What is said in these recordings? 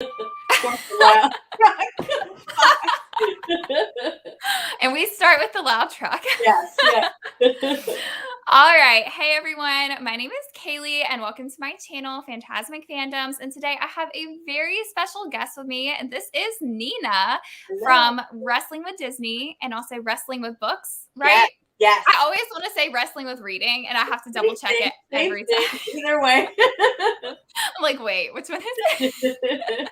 Wow. And we start with the loud truck. Yes, yeah. All right. Hey, everyone. My name is Kaylee, and welcome to my channel, Fantasmic Fandoms. And today I have a very special guest with me, and this is Nina Hello. from Wrestling with Disney and also Wrestling with Books, Yes, right? yes. I always want to say Wrestling with Reading, and I have to double check it Same every thing. time. Either way. I'm like, wait, which one is it?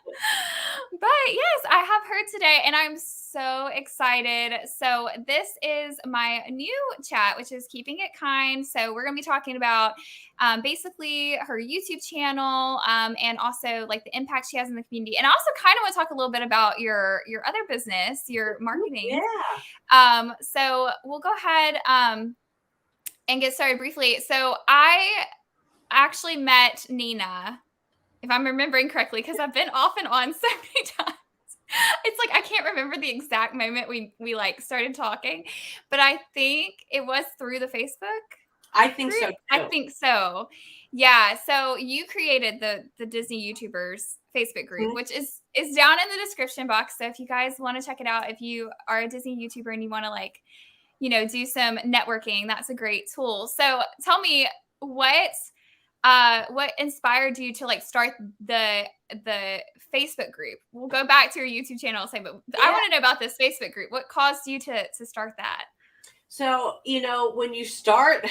But yes, I have her today and I'm so excited. So, this is my new chat, which is Keeping It Kind. So, we're going to be talking about basically her YouTube channel and also like the impact she has in the community. And I also kind of want to talk a little bit about your other business, your marketing. Yeah. So, we'll go ahead and get started briefly. So, I actually met Nina, if I'm remembering correctly, because I've been off and on so many times. It's like I can't remember the exact moment we like started talking, but I think it was through the Facebook I think group. so I too. think so. Yeah. So you created the Disney YouTubers Facebook group, Mhm. which is down in the description box. So if you guys want to check it out, if you are a Disney YouTuber and you want to like, do some networking, that's a great tool. So tell me what inspired you to like start the Facebook group? We'll go back to your YouTube channel and say, but I Yeah. want to know about this Facebook group. What caused you to start that? So, when you start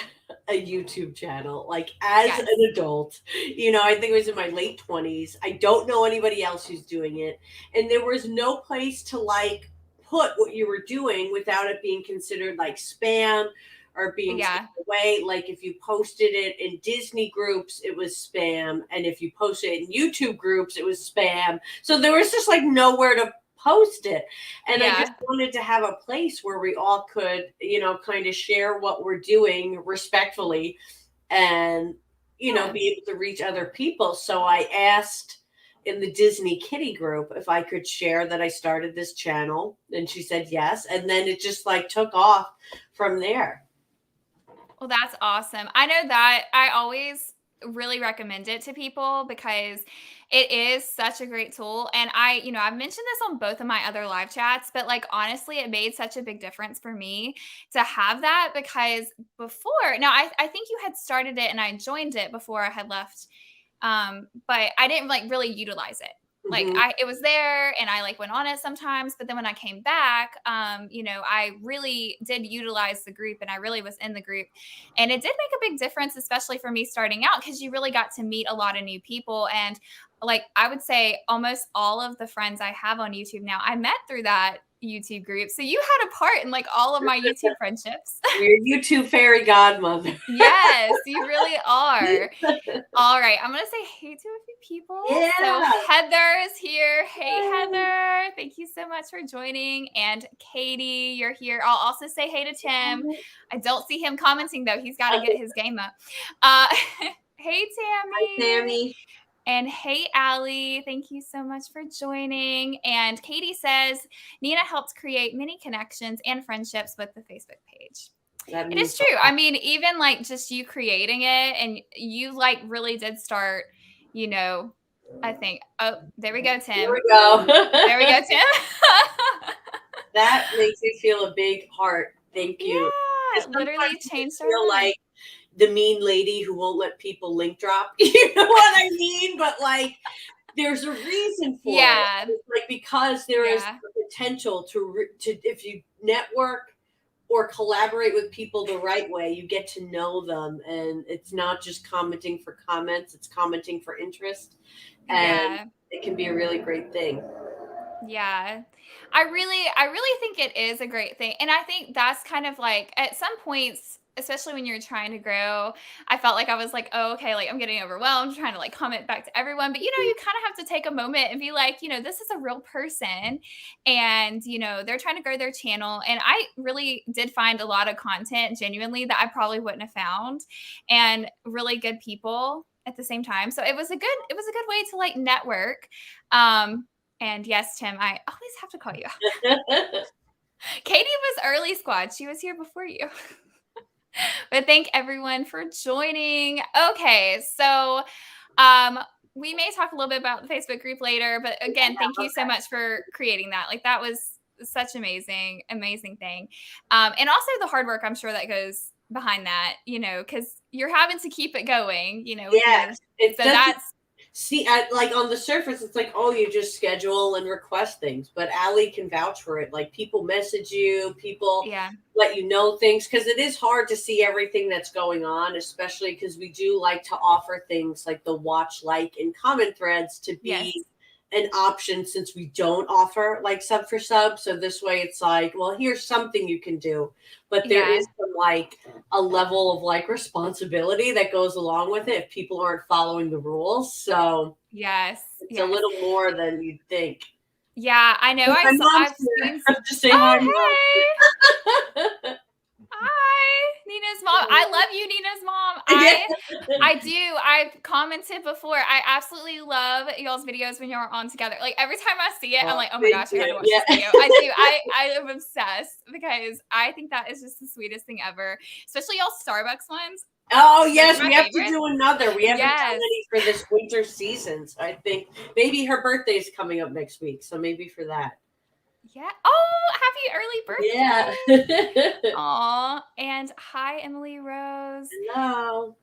a YouTube channel, like as Yes. an adult, I think it was in my late 20s. I don't know anybody else who's doing it. And there was no place to like put what you were doing without it being considered like spam or being taken Yeah. away. Like if you posted it in Disney groups, it was spam. And if you posted it in YouTube groups, it was spam. So there was just like nowhere to post it. And I just Yeah. wanted to have a place where we all could, kind of share what we're doing respectfully and, Yeah. be able to reach other people. So I asked in the Disney Kitty group if I could share that I started this channel. And she said yes. And then it just like took off from there. Well, that's awesome. I know that I always really recommend it to people because it is such a great tool. And I've mentioned this on both of my other live chats, but like honestly, it made such a big difference for me to have that because before, now I think you had started it and I joined it before I had left. But I didn't like really utilize it. Like Hmm. it was there and I like went on it sometimes, but then when I came back, I really did utilize the group and I really was in the group. And it did make a big difference, especially for me starting out, because you really got to meet a lot of new people. And like I would say almost all of the friends I have on YouTube now, I met through that YouTube group. So you had a part in like all of my YouTube friendships. Your YouTube fairy godmother. Yes, you really are. All right, I'm gonna say hey to a few people. So Yeah. Heather is here. Hey Heather, thank you so much for joining. And Katie, you're here. I'll also say hey to Tim. I don't see him commenting though. He's got to get his game up. Uh, hey Hi, Tammy. Sammy. And hey Allie, thank you so much for joining. And Katie says Nina helped create many connections and friendships with the Facebook page. That It is means a true. I lot. mean, even like just you creating it and you like really did start, I think, oh, there we go, Here we Tim. go. There we go, Tim. That makes me feel a big heart. Thank you. Yeah, Because literally sometimes you changed our feel life. like the mean lady who won't let people link drop. You know what I mean? But like, there's a reason for it. Yeah. It's like because there is Yeah. the potential to if you network or collaborate with people the right way, you get to know them, and it's not just commenting for comments; it's commenting for interest, and Yeah. it can be a really great thing. Yeah. I really think it is a great thing. And I think that's kind of like at some points, especially when you're trying to grow, I felt like I was like, oh, okay, like I'm getting overwhelmed trying to like comment back to everyone. But you kind of have to take a moment and be like, this is a real person and they're trying to grow their channel. And I really did find a lot of content genuinely that I probably wouldn't have found and really good people at the same time. So it was a good way to like network. And yes, Tim, I always have to call you out. Katie was early squad. She was here before you. But thank everyone for joining. Okay, so we may talk a little bit about the Facebook group later, but again, thank you so much for creating that. Like that was such amazing thing. And also the hard work I'm sure that goes behind that, because you're having to keep it going, with Yeah, it so doesn't that's see like on the surface. It's like, oh, you just schedule and request things, but Allie can vouch for it. Like people message you, people yeah, let you know things because it is hard to see everything that's going on, especially because we do like to offer things like the watch, like, and comment threads to yes, be an option since we don't offer like sub for sub. So this way it's like, well, here's something you can do, but there yeah, is some like a level of like responsibility that goes along with it if people aren't following the rules. So yes, it's a yes. little more than you'd think. Yeah, I know. My mom's I've here. seen. I have to say hi, Oh, mom. hey. Hi, Nina's mom. I love you, Nina's mom. Yeah. I do. I've commented before. I absolutely love y'all's videos when y'all are on together. Like every time I see it, I'm Oh, like, oh my thank gosh, I gotta you. watch Yeah. this video. I do. I am obsessed because I think that is just the sweetest thing ever. Especially y'all Starbucks ones. Oh Those are yes, my we have to favorites. do another. We haven't done Yes. any for this winter season. So I think maybe her birthday is coming up next week. So maybe for that. Yeah. Oh, happy early Yeah. birthday. Aw. And hi, Emily Rose. Hello.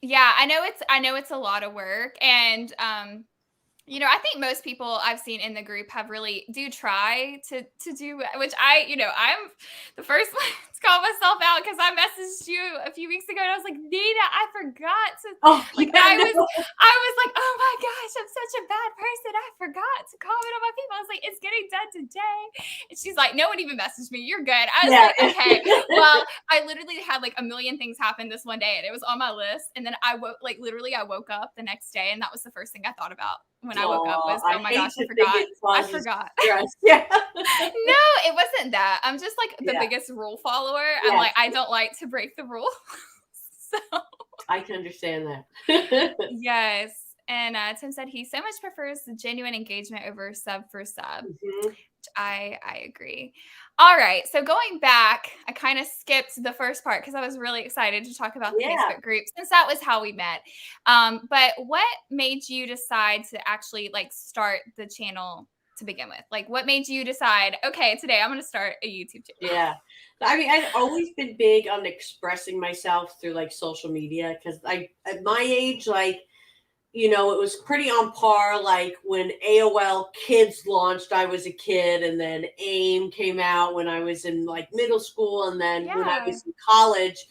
Yeah, I know it's a lot of work and I think most people I've seen in the group have really do try to do which I'm the first one to call myself out because I messaged you a few weeks ago and I was like, Nina, I forgot to Oh like yeah, no. I was like, oh my gosh, I'm such a bad person. I forgot to comment on my people. I was like, it's getting done today. And she's like, no one even messaged me. You're good. I was Yeah. like, okay. Well, I literally had like a million things happen this one day and it was on my list. And then I woke up the next day and that was the first thing I thought about when I woke up Oh, was, I oh my hate gosh, I to think forgot. it I causes forgot. stress. Yeah. No, it wasn't that. I'm just like the Yeah. biggest rule follower. I'm Yes, like, I don't like to break the rules. So I can understand that. yes. And Tim said he so much prefers the genuine engagement over sub for sub. Mhm. I agree. All right. So going back, I kind of skipped the first part because I was really excited to talk about the Yeah. Facebook group since that was how we met. But what made you decide to actually like start the channel to begin with? Like what made you decide, okay, today I'm going to start a YouTube channel? Yeah. I mean, I've always been big on expressing myself through like social media because at my age, like, it was pretty on par. Like when AOL Kids launched, I was a kid, and then AIM came out when I was in like middle school, and then when I Yeah. was in college,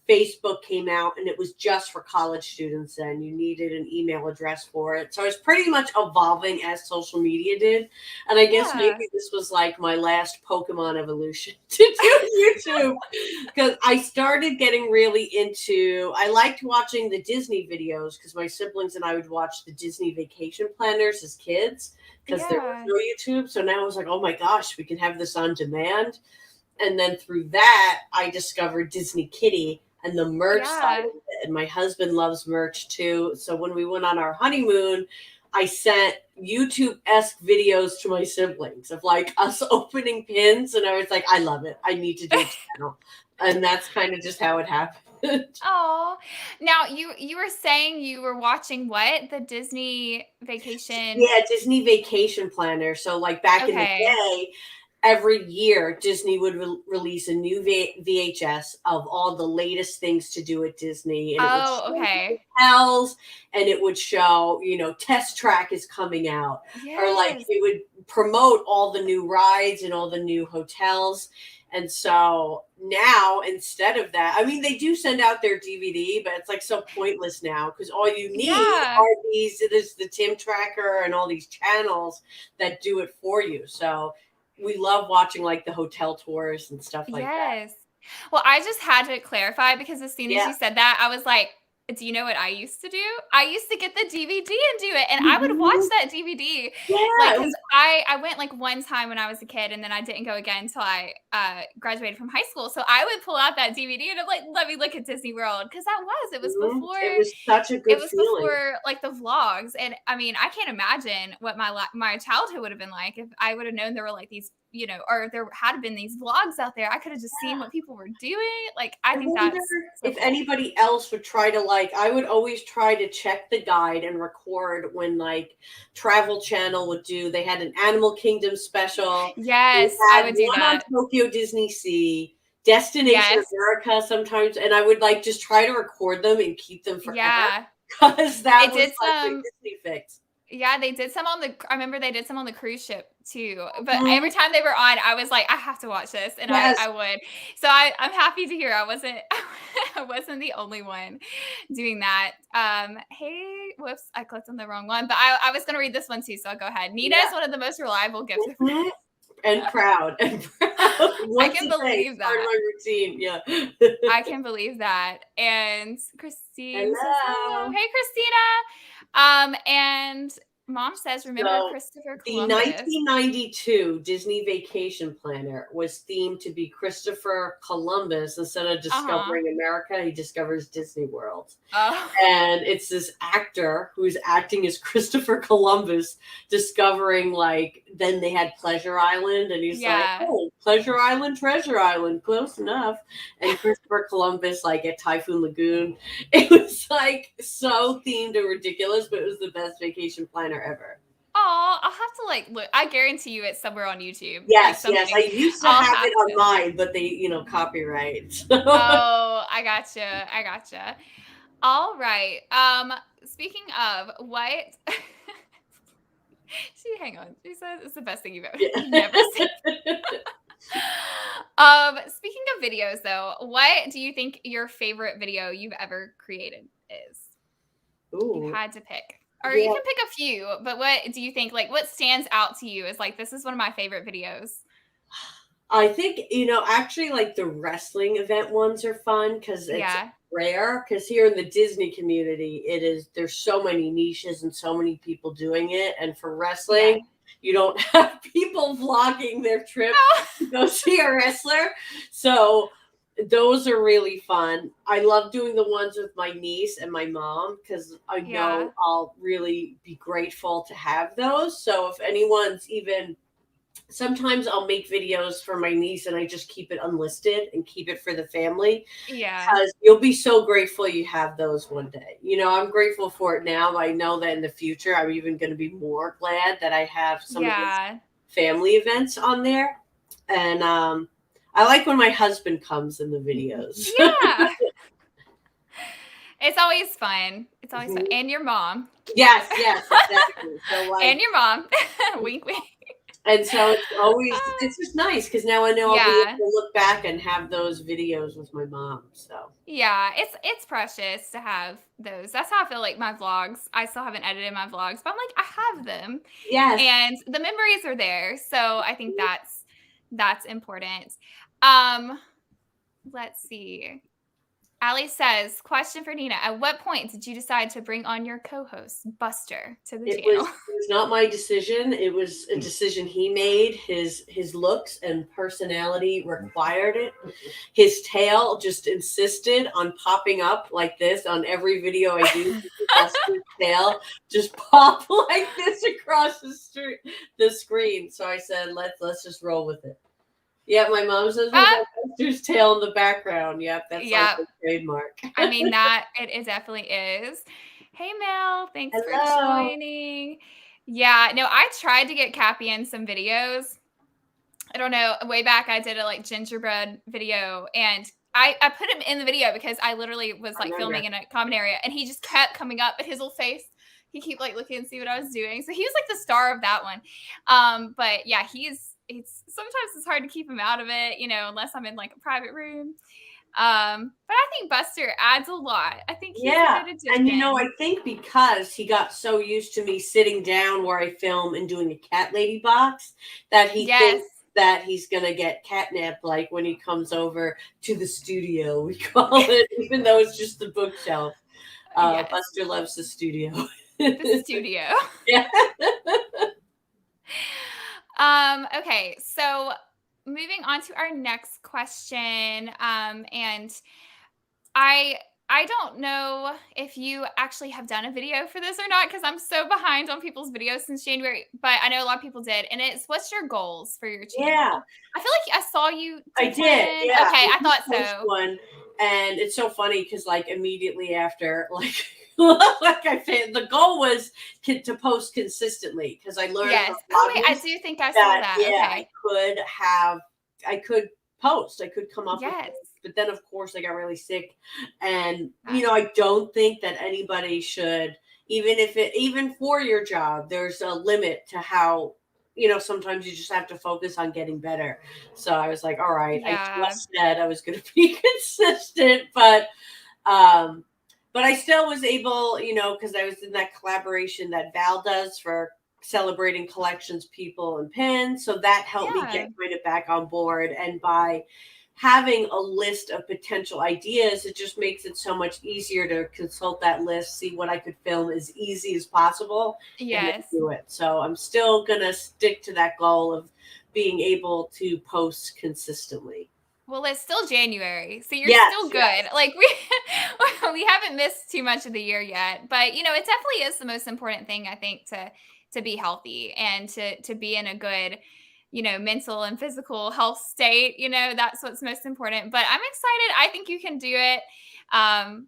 Facebook came out, and it was just for college students. And you needed an email address for it, so I was pretty much evolving as social media did. And I guess maybe Yeah. this was like my last Pokemon evolution to do YouTube because I started getting really into. I liked watching the Disney videos because my siblings and I would watch the Disney vacation planners as kids because there was Yeah. no YouTube. So now I was like, oh my gosh, we can have this on demand. And then through that, I discovered Disney Kitty and the merch side of Yeah. it. And my husband loves merch too. So when we went on our honeymoon, I sent YouTube esque videos to my siblings of like us opening pins. And I was like, I love it. I need to do a channel. And that's kind of just how it happened. Oh, now you were saying you were watching what? The Disney vacation. Yeah, Disney Vacation Planner. So, like back in the Okay. day, every year Disney would release a new VHS of all the latest things to do at Disney, and it would Oh, show the okay. hotels, and it would show, Test Track is coming out, or like Yes. it would promote all the new rides and all the new hotels. And so now, instead of that, I mean, they do send out their DVD, but it's like so pointless now because all you need Yeah. are there's the Tim Tracker and all these channels that do it for you. So we love watching like the hotel tours and stuff like that. Yes. Well, I just had to clarify because as soon as Yeah. you said that, I was like, do you know what I used to do? I used to get the DVD and do it, and I would watch Mhm. that DVD, Yeah. like, It because was, I went, like, one time when I was a kid, and then I didn't go again until I, graduated from high school, so I would pull out that DVD and I'm like, "Let me look at Disney World," because it was such a it good was feeling. before, like, the vlogs, and, I mean, I can't imagine what my childhood would have been like if I would have known there were, like, these or there had been these vlogs out there, I could have just seen what people were doing. Like, I I think wonder that's so if cool. anybody else would try to I would always try to check the guide and record when Travel Channel would they had an Animal Kingdom special. They Yes, I had would do one on that. Tokyo Disney Sea, Destination Yes. America sometimes, and I would just try to record them and keep them forever Yeah. because They that was did like my some Disney fix. Yeah, they did some on the I remember they did some on the cruise ship too, but every Mhm. time they were on, I was like, "I have to watch this," and Yes. I would. So I'm happy to hear I wasn't I wasn't the only one doing that. Hey, whoops, I clicked on the wrong one, but I was gonna read this one too, so I'll go ahead. Nina Yeah. is one of the most reliable gift Mhm. And proud and proud. I Once can a day, it's believe part of that. my routine. Yeah. I can believe that. And Christine says hello. Hello. Hey, Christina. And mom says, remember So Christopher the Columbus. 1992 Disney Vacation Planner was themed to be Christopher Columbus. Instead of Uh-huh. discovering America, he discovers Disney World. Oh, And it's this actor who's acting as Christopher Columbus discovering then they had Pleasure Island and he's like, yeah. oh, Pleasure Island, Treasure Island, close enough. And Christopher Columbus at Typhoon Lagoon. It was so themed and ridiculous, but it was the best vacation planner ever. Oh, I'll have to look. I guarantee you it's somewhere on YouTube. Like Yes, yes. something. I used to I'll have have it on to. mine, but they, copyright. So Oh, I gotcha. I gotcha. All right. Speaking of what hang on. She says it's the best thing you've yeah. never seen. Speaking of videos though, what do you think your favorite video you've ever created is? If you Ooh. had to pick. Or you Yeah. can pick a few, but what do you think what stands out to you is this is one of my favorite videos? I think, actually the wrestling event ones are fun because it's Yeah. rare. Because here in the Disney community, there's so many niches and so many people doing it. And for Yeah. wrestling, you don't have people vlogging their trip Oh, to go see a wrestler. So those are really fun. I love doing the ones with my niece and my mom because I yeah. know I'll really be grateful to have those. So if anyone's even sometimes I'll make videos for my niece and I just keep it unlisted and keep it for the family Yeah. because you'll be so grateful you have those one day. I'm grateful for it now. I know that in the future, I'm even going to be more glad that I have some of those Yeah. family events on there. And I like when my husband comes in the videos. Yeah. It's always fun. It's always fun. Mhm. And your mom. Yes, yes, exactly. So And your mom. Wink, wink. and so Ah, it's just nice because now I know I'll be yeah. able to look back and have those videos with my mom. So Yeah, it's precious to have those. That's how I feel like my vlogs. I still haven't edited my vlogs, but I'm like, I have them yes. and the memories are there. So I think that's important. Um, let's see. Ali says, question for Nina. At what point did you decide to bring on your co-host, Buster, to the channel? It was not my decision. It was a decision he made. His looks and personality required it. His tail just insisted on popping up like this on every video I do. Buster's tail just pop like this across the screen. So I said, let's just roll with it. Yeah, my mom says, "What Ah, about Buster's tail in the background?" Yep, that's like yeah. the trademark. I mean, that it definitely is. Hey, Mel, thanks for Hello. joining. Yeah, no, I tried to get Cappy in some videos. I don't know, way back I did a gingerbread video and I put him in the video because I literally was I filming remember. in a common area and he just kept coming up at his little face. He kept looking and see what I was doing. So he was the star of that one. But yeah, it's sometimes it's hard to keep him out of it, unless I'm in a private room. But I think Buster adds a lot. I think he's a Yeah. good And addition. I think because he got so used to me sitting down where I film and doing a cat lady box that he Yes. thinks that he's gonna get catnip when he comes over to the studio, we call it, even though it's just the bookshelf. Yes. Buster loves the studio. The studio. Yeah. Okay, so moving on to our next question. And I I don't know if you actually have done a video for this or not because I'm so behind on people's videos since January, but I know a lot of people did. And it's what's your goals for your Yeah, channel? I feel like I saw you I did did. one. Yeah, Okay, I I did thought post so. one, and it's so funny because like immediately after, like, like the goal was to post consistently because I learned Yes. from Oh wait, I Vlogmas do think I saw that that. yeah, Okay. I could post, I could come up with Yes. it, but then of course I got really sick, and Yeah. I don't think that anybody should, even for your job, there's a limit to how. Sometimes you just have to focus on getting better. So I was like, all right, I Yeah. just said I was going to be consistent, um, but I still was able, because I was in that collaboration that Val does for celebrating collections, people, and pins. So that helped me Yeah. get kind of back on board. And by having a list of potential ideas, it just makes it so much easier to consult that list, see what I could film as easy as possible, and then Yes. do it. So I'm still going to stick to that goal of being able to post consistently. Well, it's still January, so you're Yes, still good. yes. Like we haven't missed too much of the year yet, but it definitely is the most important thing I think to be healthy and to be in a good, mental and physical health state. That's what's most important. But I'm excited. I think you can do it.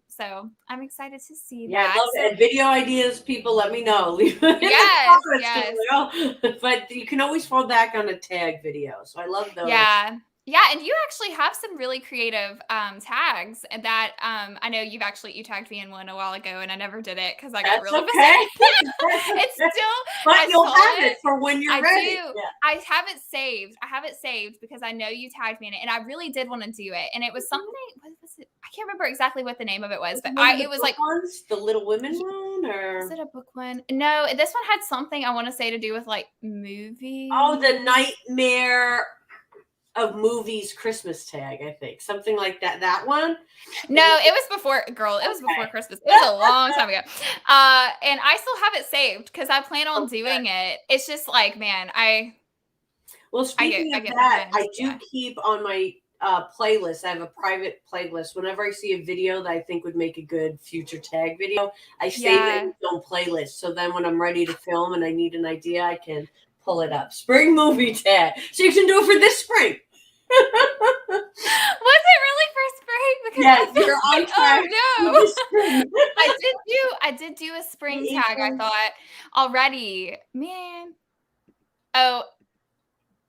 So I'm excited to see Yeah, I that. love it. So And video ideas, people, let me know. Leave it in the yes, comments because yes. but you can always fall back on a tag video. So I love those. Yeah. Yeah, and you actually have some really creative, tags that, I know you tagged me in one a while ago, and I never did it because I got That's really busy. okay. That's It's okay. still But I you'll saw have it. it for when you're I ready. do. Yeah. I have it saved. I have it saved because I know you tagged me in it, and I really did wanna do it, and it was something Mhm. what was it? I can't remember exactly what the name of it was, Was but it one of the it was book like ones? The Little Women one? was Or it a book one? No, this one had something I wanna say to do with, like, oh, the movies. Nightmare of Movies Christmas tag, I think. Something like that. That one? Is No, it it was before girl, it was before okay. Christmas. It was a long time ago. And I still have it saved because I plan on Okay. doing it. It's just like, man, Well, I speaking of get that, behind. I do Yeah. keep on my playlist. I have a private playlist. Whenever I see a video that I think would make a good future tag video, I save it in Yeah. its own playlist. So then when I'm ready to film and I need an idea, I can pull it up. Spring movie tag. So you can do it for this spring. Was it really for spring? Because Yeah, I feel you're on like, track oh for no. this spring. I did do a spring Hey, tag, I April. thought already. Man. Oh,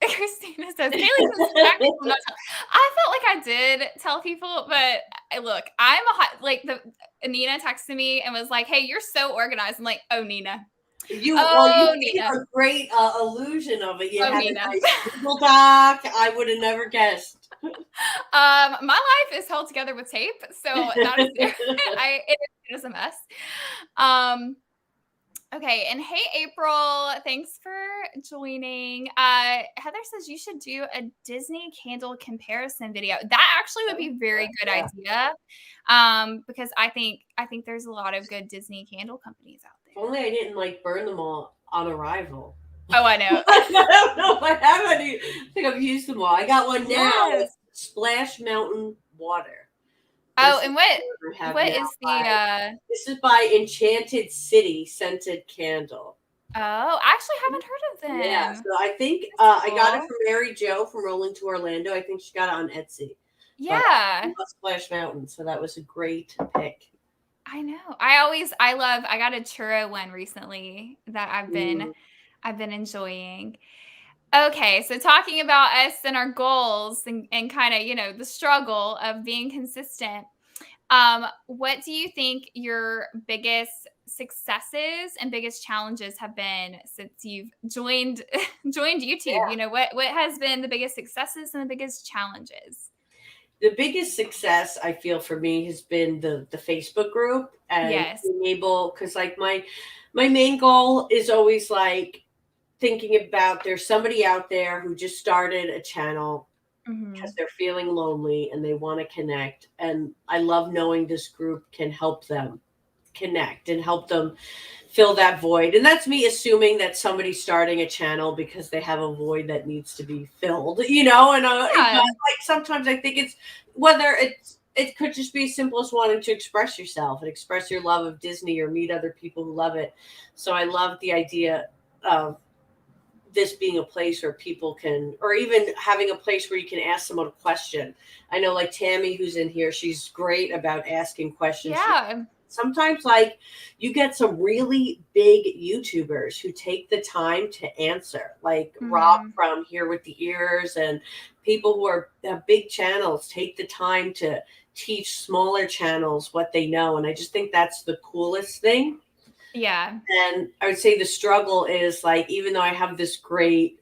Christina says, "Kaylee says distracted from not tell." I felt like I did tell people, but look, I'm a hot like the Nina texted me and was like, "Hey, you're so organized." I'm like, "Oh, Nina. You Oh, gave Nina. a great illusion of it. You Oh, had a Nina." nice Google Doc. I would have never guessed. My life is held together with tape, so that is it is a mess. Um, Okay, and hey, April, thanks for joining. Heather says you should do a Disney candle comparison video. That actually would be very good Yeah. idea, because I think there's a lot of good Disney candle companies out If there. only I didn't like burn them all on arrival. Oh, I know. I don't know if I have any. I think I've used them all. I got one now. Yes. It's Splash Mountain Water. Oh, This is and what I have what now. is the? This is by Enchanted City Scented Candle. Oh, I actually haven't heard of Yeah, them. so I think That's I got it cool. from Mary Jo from Rolling to Orlando. I think she got it on Etsy. But I Yeah. love Splash Mountain, so that was a great pick. I know. I got a churro one recently that Mm. I've been enjoying. Okay, so talking about us and our goals and kind of, the struggle of being consistent. What do you think your biggest successes and biggest challenges have been since you've joined joined YouTube? What has been the biggest successes and the biggest challenges? The biggest success I feel for me has been the Facebook group and Yes. being able, because like my main goal is always like thinking about there's somebody out there who just started a channel because Mhm. they're feeling lonely and they want to connect, and I love knowing this group can help them connect and help them fill that void. And that's me assuming that somebody's starting a channel because they have a void that needs to be filled, and Yeah. like sometimes I think it's whether it's it could just be as simple as wanting to express yourself and express your love of Disney or meet other people who love it. So I love the idea of this being a place where people can, or even having a place where you can ask someone a question. I know, like Tammy, who's in here, she's great about asking questions. Yeah. Sometimes, like, you get some really big YouTubers who take the time to answer, like Rob Mhm. from Here with the Ears, and people who have big channels take the time to teach smaller channels what they know. And I just think that's the coolest thing. Yeah. And I would say the struggle is, like, even though I have this great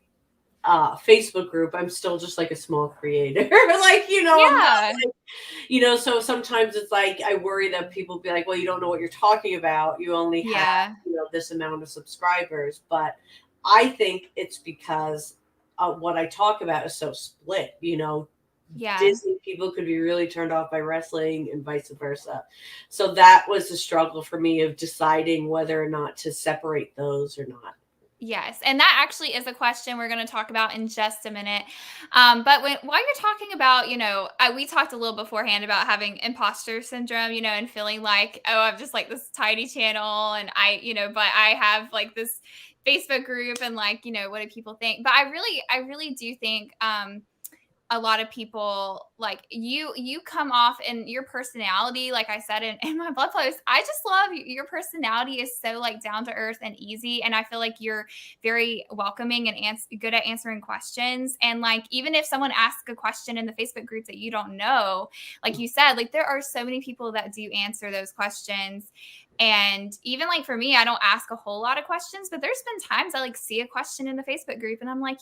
Facebook group, I'm still just like a small creator. Like, I'm not, Yeah. so sometimes it's like I worry that people be like, well, you don't know what you're talking about. You only have, Yeah. this amount of subscribers. But I think it's because what I talk about is so split. Yeah. Disney people could be really turned off by wrestling and vice versa. So that was the struggle for me of deciding whether or not to separate those or not. Yes, and that actually is a question we're going to talk about in just a minute. But while you're talking about, we talked a little beforehand about having imposter syndrome, and feeling like, oh, I'm just like this tiny channel, and but I have like this Facebook group, and like, what do people think? But I really do think, a lot of people like you come off in your personality, like I said in my blog post. I just love your personality is so like down to earth and easy, and I feel like you're very welcoming and good at answering questions. And like, even if someone asks a question in the Facebook group that you don't know, like you said, like there are so many people that do answer those questions. And even like for me, I don't ask a whole lot of questions, but there's been times I like see a question in the Facebook group and I'm like,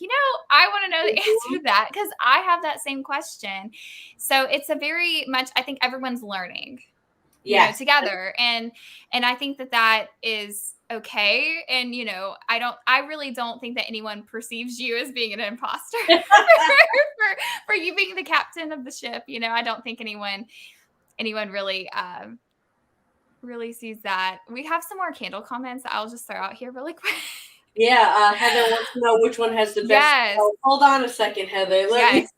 I want to know the answer to that because I have that same question. So it's a very much, I think everyone's learning, Yes. together. And I think that is okay. And, I really don't think that anyone perceives you as being an imposter for you being the captain of the ship. I don't think anyone really sees that. We have some more candle comments that I'll just throw out here really quick. Yeah, Heather wants to know which one has the best. Yes. Oh, hold on a second, Heather. Yes.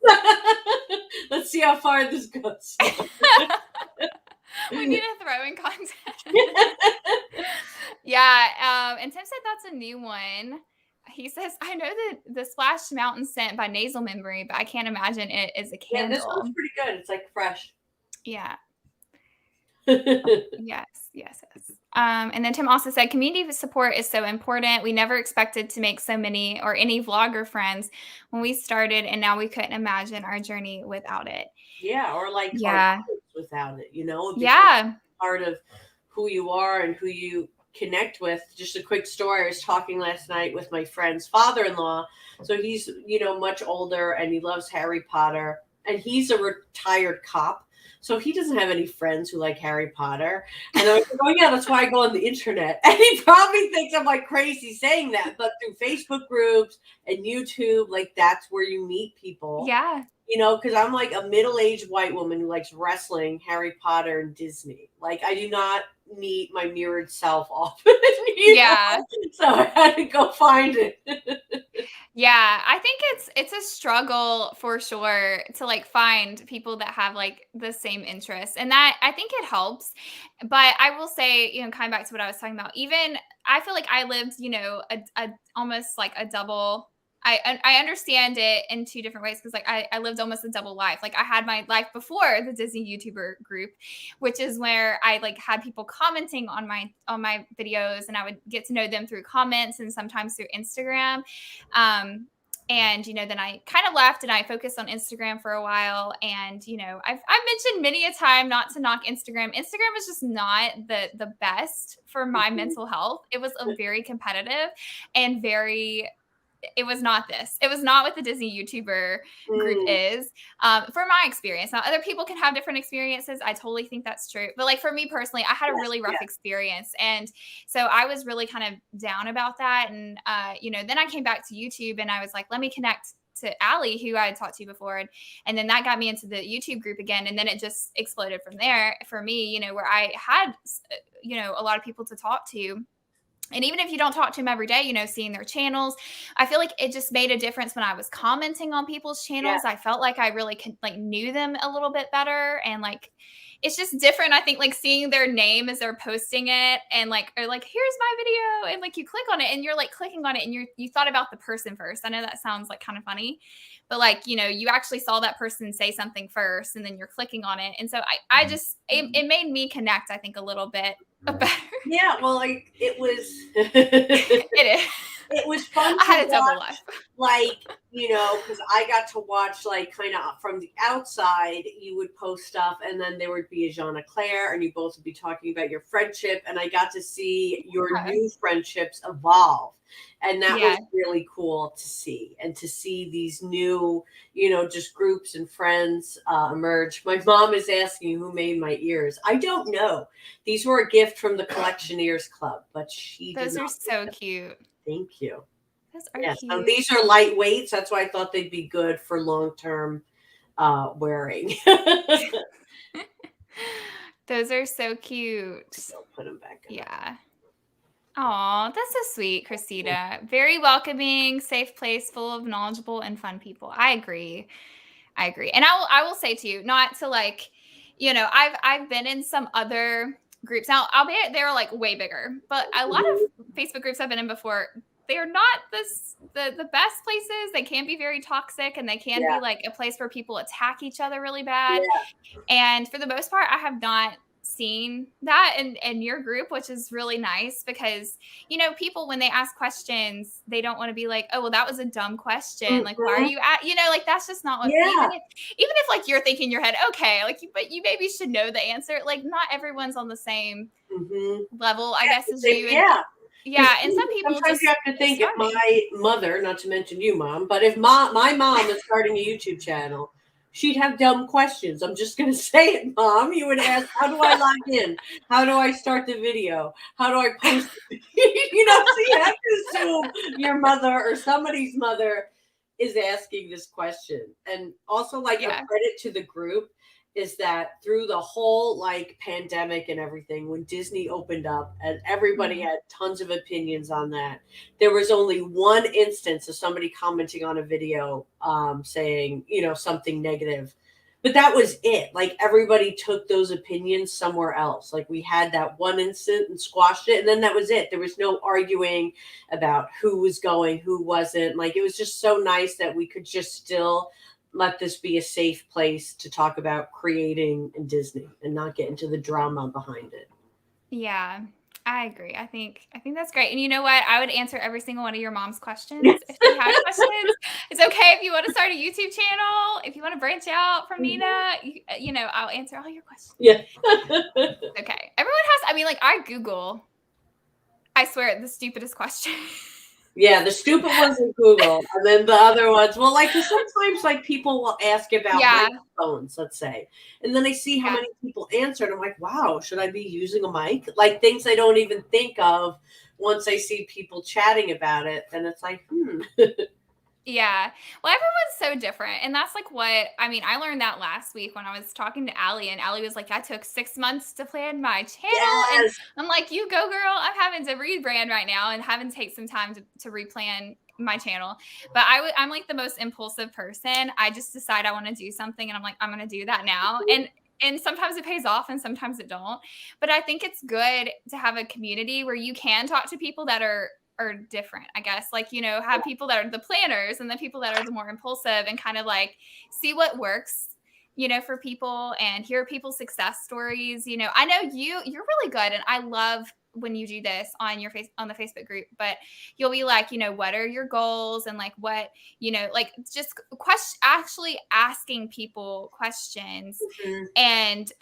Let's see how far this goes. We need a throw in content. Yeah. And Tim said that's a new one. He says, I know the Splash Mountain scent by nasal memory, but I can't imagine it is a Yeah, this candle. one's pretty good. It's like fresh. Yeah. Yes, yes, yes. And then Tim also said, community support is so important. We never expected to make so many or any vlogger friends when we started, and now we couldn't imagine our journey without it. Yeah, or like our Yeah. lives without it, it becomes Yeah. part of who you are and who you connect with. Just a quick story. I was talking last night with my friend's father-in-law. So he's, much older and he loves Harry Potter and he's a retired cop. So he doesn't have any friends who like Harry Potter. And I was like, oh yeah, that's why I go on the internet. And he probably thinks I'm like crazy saying that, but through Facebook groups and YouTube, like that's where you meet people. Yeah. Because I'm like a middle-aged white woman who likes wrestling, Harry Potter, and Disney. Like, I do not meet my mirrored self often. Yeah. So I had to go find it. Yeah, I think it's a struggle for sure to like find people that have like the same interests. And that I think it helps. But I will say, kind of back to what I was talking about, even I feel like I lived, a almost like a double. I understand it in two different ways because like I lived almost a double life. Like I had my life before the Disney YouTuber group, which is where I like had people commenting on my videos, and I would get to know them through comments and sometimes through Instagram. And then I kind of left and I focused on Instagram for a while. And I've mentioned many a time not to knock Instagram. Instagram is just not the best for my mental health. It was a very competitive and very it was not this. It was not what the Disney YouTuber group is, for my experience. Now, other people can have different experiences. I totally think that's true. But like for me personally, I had a really rough experience. And so I was really kind of down about that. And, then I came back to YouTube and I was like, let me connect to Allie, who I had talked to before. And then that got me into the YouTube group again. And then it just exploded from there for me, where I had, a lot of people to talk to. And even if you don't talk to them every day, seeing their channels, I feel like it just made a difference when I was commenting on people's Yeah. channels. I felt like I really knew them a little bit better. And like, it's just different. I think like seeing their name as they're posting it and or like, here's my video. And like you click on it and you're like clicking on it and you thought about the person first. I know that sounds like kind of funny, but like, you actually saw that person say something first and then you're clicking on it. And so I just, it made me connect, I think, a little bit better. Yeah, well, like it was It is. it was fun I to had a double watch, life. like, because I got to watch, like, kind of from the outside. You would post stuff, and then there would be a Jean Claire, and you both would be talking about your friendship, and I got to see your Yeah. new friendships evolve. And that Yeah. was really cool to see, and to see these new, just groups and friends emerge. My mom is asking who made my ears. I don't know. These were a gift from the Collectioneers Club, but she did Those are not. so cute. Thank you. Those are Yes, cute. these are lightweights. That's why I thought they'd be good for long-term wearing. Those are so cute. I'll put them back. Yeah. Aw, that's so sweet, Christina. Very welcoming, safe place full of knowledgeable and fun people. I agree. And I will say to you, not to like, I've been in some other groups. Now, albeit they're like way bigger, but a lot Mhm. of Facebook groups I've been in before, they're not the best places. They can be very toxic and they can Yeah, be like a place where people attack each other really bad. yeah. And for the most part, I have not seen that in your group, which is really nice because, people, when they ask questions, they don't want to be like, oh, well, that was a dumb question. Like, why are Mhm. you at, like, that's just not what, Yeah. even if like you're thinking in your head, okay, like, but you maybe should know the answer. Like, not everyone's on the same Mhm. level, I guess, as you. And Yeah. Because yeah. And some people sometimes you just have to think, if starting. my mother, not to mention you, Mom, but if my mom is starting a YouTube channel, she'd have dumb questions. I'm just going to say it, Mom. You would ask, how do I log in? How do I start the video? How do I post? So you have to assume your mother or somebody's mother is asking this question. And also, like, a Yeah. credit to the group is that through the whole, like, pandemic and everything, when Disney opened up and everybody Mhm. had tons of opinions on that, there was only one instance of somebody commenting on a video, saying, something negative. But that was it. Like, everybody took those opinions somewhere else. Like, we had that one instant and squashed it, and then that was it. There was no arguing about who was going, who wasn't. Like, it was just so nice that we could just still let this be a safe place to talk about creating in Disney and not get into the drama behind it. Yeah, I agree. I think that's great. And you know what? I would answer every single one of your mom's questions if she had questions. It's okay if you want to start a YouTube channel, if you want to branch out from Nina, I'll answer all your questions. Yeah. Okay. Everyone has, I mean, like I Google, I swear, the stupidest question. Yeah, the stupid ones in Google, and then the other ones. Well, like, 'cause sometimes, like, people will ask about Yeah. microphones, let's say, and then I see how Yeah. many people answer, and I'm like, wow, should I be using a mic? Like, things I don't even think of once I see people chatting about it. Then it's like, Yeah. Well, everyone's so different. And that's like what I mean, I learned that last week when I was talking to Allie, and Allie was like, I took 6 months to plan my channel. And yes, I'm like, you go, girl. I'm having to rebrand right now and having to take some time to replan my channel. But I'm like the most impulsive person. I just decide I want to do something and I'm like, I'm gonna do that now. And sometimes it pays off and sometimes it don't. But I think it's good to have a community where you can talk to people that are different, I guess. Like, have people that are the planners and the people that are the more impulsive and kind of like see what works, for people and hear people's success stories. I know you're really good and I love when you do this on on the Facebook group, but you'll be like, what are your goals and like what, like just actually asking people questions mhm, and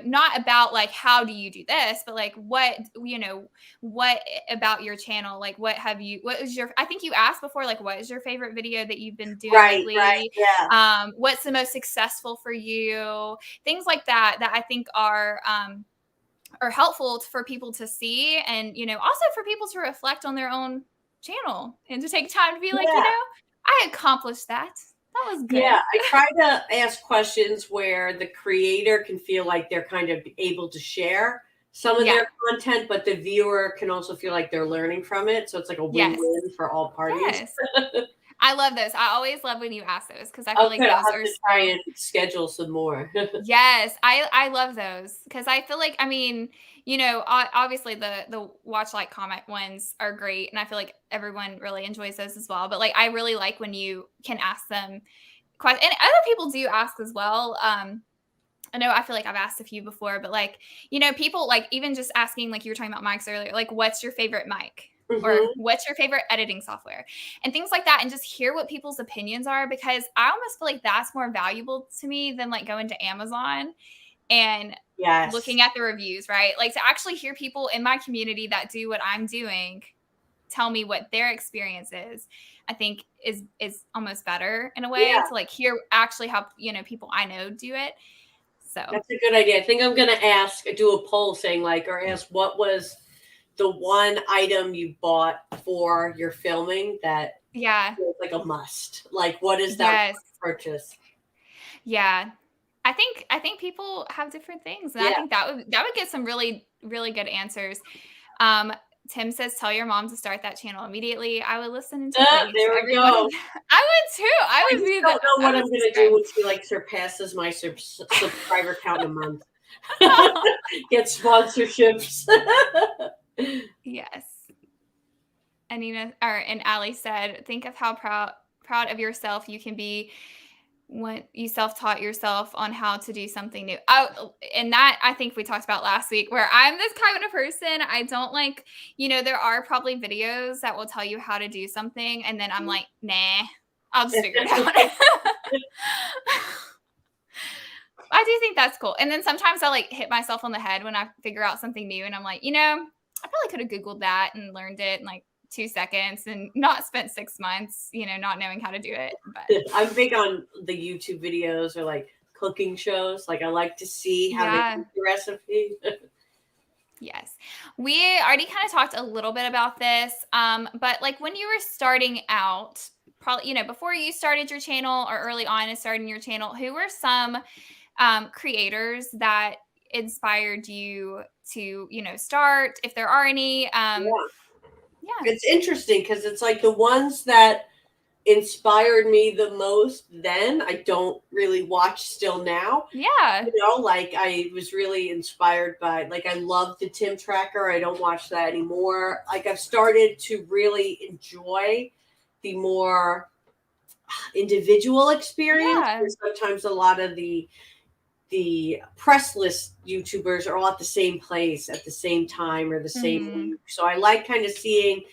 not about like how do you do this, but like what about your channel, like what is your, I think you asked before, like what is your favorite video that you've been doing right, right, lately, yeah, what's the most successful for you, things like that I think are helpful for people to see, and also for people to reflect on their own channel and to take time to be like, yeah. I accomplished that was good. Yeah, I try to ask questions where the creator can feel like they're kind of able to share some of Yeah. their content, but the viewer can also feel like they're learning from it. So it's like a Yes. win-win for all parties. Yes. I love those. I always love when you ask those because I feel Oh, like good. I'll those have are to try so. and schedule some more. Yes, I love those because I feel like I mean, obviously the watch like comment ones are great, and I feel like everyone really enjoys those as well. But like, I really like when you can ask them questions, and other people do ask as well. I know I feel like I've asked a few before, but like, people like even just asking, like you were talking about mics earlier, like, what's your favorite mic? Or Hmm. what's your favorite editing software? And things like that. And just hear what people's opinions are because I almost feel like that's more valuable to me than like going to Amazon and Yes. looking at the reviews, right? Like to actually hear people in my community that do what I'm doing tell me what their experience is, I think is almost better in a way Yeah, to like hear actually how, people I know do it. So that's a good idea. I think I'm going to do a poll saying like, or ask what was the one item you bought for your filming that yeah. feels like a must? Like, what is that Yes. one purchase? Yeah. I think people have different things, and I Yeah. think that would get some really, really good answers. Um, Tim says, "Tell your mom to start that channel immediately." I would listen intently to There we everyone. go. I would too. I just don't know I what would I'm gonna do subscribe. when she like surpasses my subscriber count in a month. Get sponsorships. Yes. And Ali said, "Think of how proud of yourself you can be when you self-taught yourself on how to do something new." Oh, and that I think we talked about last week where I'm this kind of person. I don't like, there are probably videos that will tell you how to do something, and then I'm like, nah, I'll just figure it out. I do think that's cool. And then sometimes I like hit myself on the head when I figure out something new and I'm like, I probably could have Googled that and learned it in like 2 seconds and not spent 6 months, not knowing how to do it. But I'm big on the YouTube videos or like cooking shows. Like I like to see how they yeah. make the recipe. Yes. We already kind of talked a little bit about this. But like when you were starting out, probably, before you started your channel or early on in starting your channel, who were some creators that inspired you to, start, if there are any? Yeah. Yeah. It's interesting because it's like the ones that inspired me the most then I don't really watch still now. Yeah. Like I was really inspired by like I love the Tim Tracker. I don't watch that anymore. Like I've started to really enjoy the more individual experience. Yeah. Where sometimes a lot of the press list YouTubers are all at the same place at the same time or the same Hmm. week. So I like kind of seeing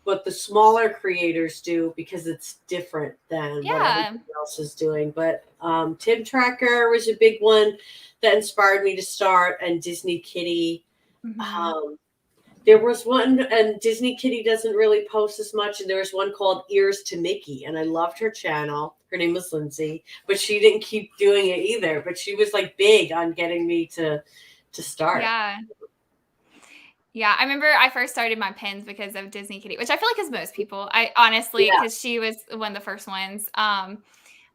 what the smaller creators do because it's different than what Yeah. everybody else is doing. But Tim Tracker was a big one that inspired me to start, and Disney Kitty. Hmm. Um, there was one, and Disney Kitty doesn't really post as much, and there was one called Ears to Mickey, and I loved her channel. Her name was Lindsay, but she didn't keep doing it either. But she was like big on getting me to start. Yeah. Yeah, I remember I first started my pins because of Disney Kitty, which I feel like is most people. I honestly, Yeah, because she was one of the first ones.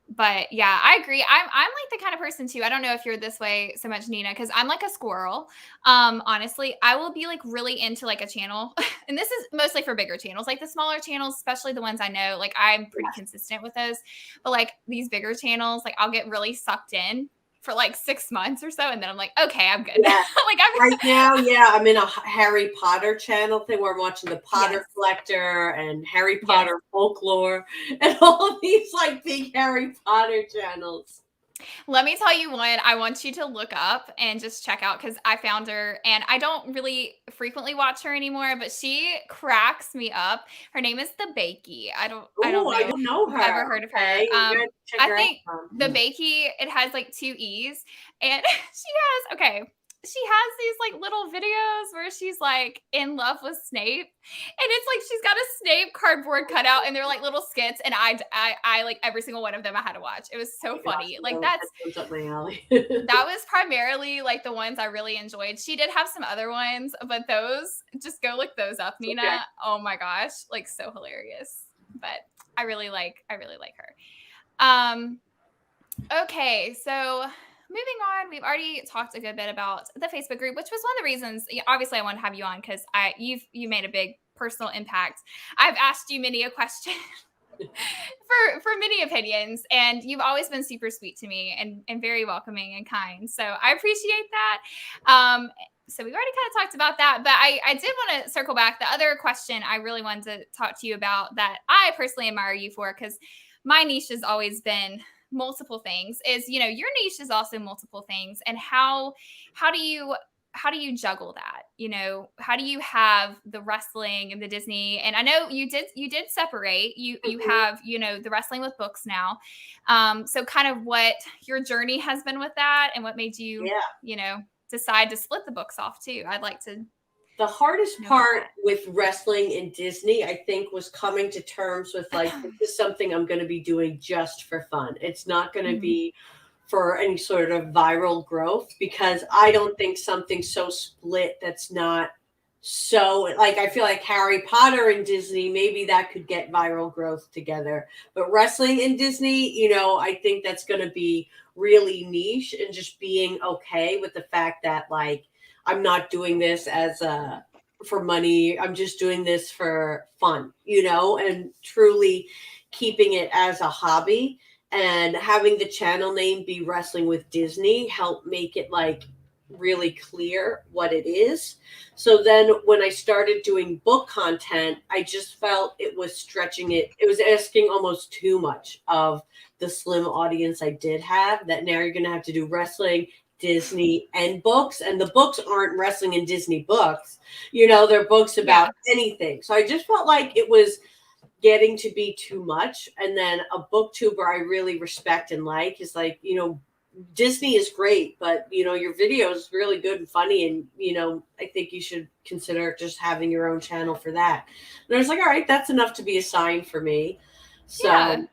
But yeah, I agree. I'm like the kind of person too. I don't know if you're this way so much, Nina, because I'm like a squirrel. Honestly, I will be like really into like a channel, and this is mostly for bigger channels, like the smaller channels, especially the ones I know. Like I'm pretty consistent with those, but like these bigger channels, like I'll get really sucked in for like 6 months or so, and then I'm like, okay, I'm good. yeah. Like I'm Right now, yeah, I'm in a Harry Potter channel thing where I'm watching the yes, Potter Collector and Harry yes. Potter Folklore and all of these like big Harry Potter channels. Let me tell you one I want you to look up and just check out because I found her and I don't really frequently watch her anymore, but she cracks me up. Her name is the Bakey. I don't Oh, I know if don't know you've ever her. heard of her. Okay, we gotta check I her think the out. Bakey, it has like two E's, and she has these like little videos where she's like in love with Snape, and it's like she's got a Snape cardboard cutout, and they're like little skits, and I like every single one of them I had to watch. It was Oh so my gosh, funny. Like no, that comes up my alley. that was primarily like the ones I really enjoyed. She did have some other ones, but those just go look those up, Okay. Nina. Oh my gosh, like so hilarious. But I really like her. Um okay, so moving on, we've already talked a good bit about the Facebook group, which was one of the reasons. Obviously, I wanted to have you on because you made a big personal impact. I've asked you many a question for many opinions, and you've always been super sweet to me and very welcoming and kind. So I appreciate that. So we've already kind of talked about that, but I did want to circle back. The other question I really wanted to talk to you about that I personally admire you for, because my niche has always been multiple things, is your niche is also multiple things. And how do you juggle that? How do you have the wrestling and the Disney? And I know you did separate. You Mhm. have, the wrestling with books now. So kind of what your journey has been with that and what made you, Yeah. decide to split the books off too. I'd like to The hardest know about part that. with wrestling and Disney, I think, was coming to terms with like, this is something I'm going to be doing just for fun. It's not going to Mhm. be for any sort of viral growth, because I don't think something so split that's not so, like, I feel like Harry Potter and Disney, maybe that could get viral growth together. But wrestling and Disney, I think that's going to be really niche, and just being okay with the fact that, like, I'm not doing this as a for money. I'm just doing this for fun, and truly keeping it as a hobby, and having the channel name be Wrestling with Disney help make it like really clear what it is. So then when I started doing book content, I just felt it was stretching it. It was asking almost too much of the slim audience I did have, that now you're going to have to do wrestling, Disney, and books. And the books aren't wrestling and Disney books, they're books about Yeah. anything. So I just felt like it was getting to be too much. And then a booktuber I really respect and like is like, Disney is great, but your video is really good and funny, and I think you should consider just having your own channel for that. And I was like, all right, that's enough to be a sign for me. Yeah. So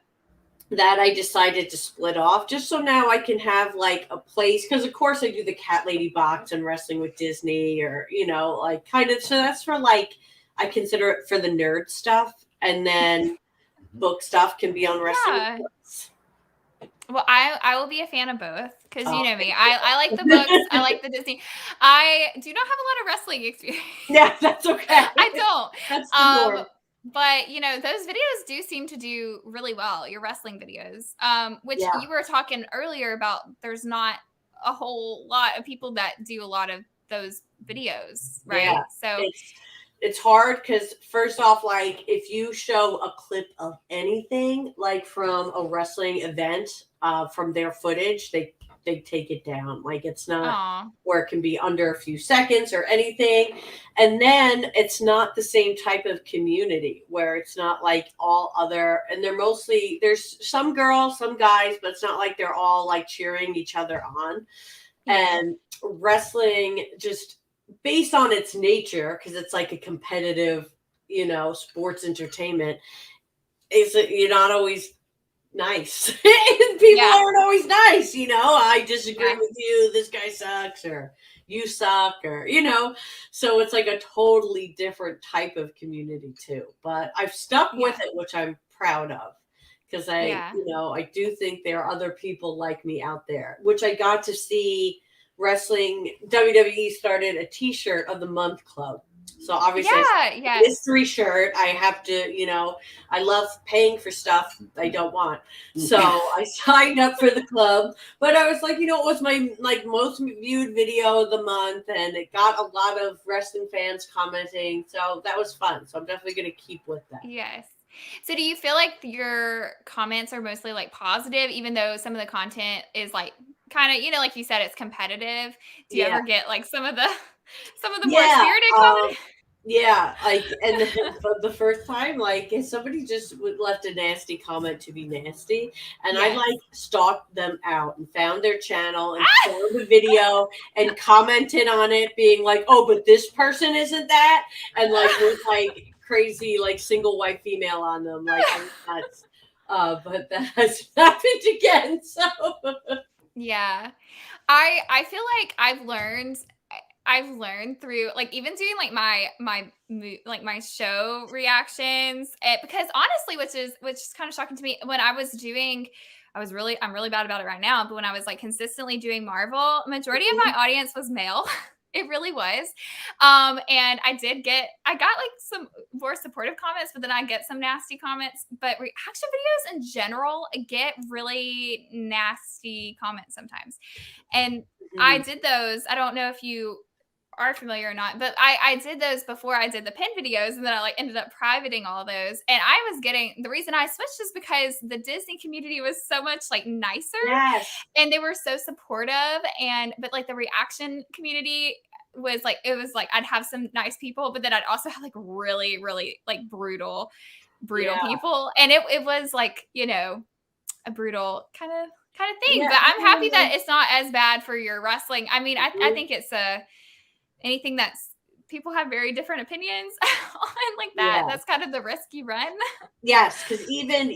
that I decided to split off, just so now I can have like a place, because of course I do the cat lady box and wrestling with Disney, or like kind of, so that's for like, I consider it for the nerd stuff, and then book stuff can be on wrestling with Yeah. books. Well, I will be a fan of both because you Oh, know thank me. I like the books. I you. like the Disney. I do not have a lot of wrestling experience. Yeah, that's okay. I don't. That's the norm. But those videos do seem to do really well. Your wrestling videos, which Yeah, you were talking earlier about. There's not a whole lot of people that do a lot of those videos, yeah. right? So It's hard because, first off, like, if you show a clip of anything, like from a wrestling event, from their footage, they take it down. Like, it's not aw, where it can be under a few seconds or anything. And then it's not the same type of community, where it's not like all other, and there's some girls, some guys, but it's not like they're all like cheering each other on. yeah. And wrestling, just based on its nature, because it's like a competitive, sports entertainment, is that you're not always nice. People Yeah. aren't always nice. I disagree Yeah. with you, this guy sucks, or you suck, or so it's like a totally different type of community too, but I've stuck with Yeah. it, which I'm proud of, because Yeah. I do think there are other people like me out there, which I got to see. Wrestling, WWE started a t-shirt of the month club, so obviously I Yeah. Yes. mystery shirt. I have to, I love paying for stuff I don't want. So I signed up for the club, but I was like, it was my like most viewed video of the month, and it got a lot of wrestling fans commenting. So that was fun. So I'm definitely going to keep with that. Yes. So do you feel like your comments are mostly like positive, even though some of the content is like kind of, like you said, it's competitive? Do you Yeah. ever get like some of the some of the more Yeah. spirited comments? Yeah, like, and then for the first time, like, if somebody just left a nasty comment to be nasty, and I Yes. like stalked them out and found their channel and found the video and commented on it, being like, "Oh, but this person isn't that," and like went like crazy, like single white female on them, like I was nuts. But that has happened again. So Yeah. I feel like I've learned. I've learned through like even doing like my show reactions because honestly which is kind of shocking to me when I'm really bad about it right now, but when I was like consistently doing Marvel, majority of my audience was male. It really was. And I got like some more supportive comments, but then I get some nasty comments. But reaction videos in general get really nasty comments sometimes. And I Mhm. did those. I don't know if you are familiar or not, but I did those before I did the pin videos, and then I like ended up privating all those. And I was getting the reason I switched is because the Disney community was so much like nicer Yes. and they were so supportive. And but like the reaction community was like it was like I'd have some nice people, but then I'd also have like really, really like brutal Yeah. people. And it was like, a brutal kind of thing. Yeah. But I'm happy that Yeah. it's not as bad for your wrestling. I mean, I Mhm. think it's anything that's people have very different opinions on like that. Yeah. That's kind of the risk you run. Yes, because even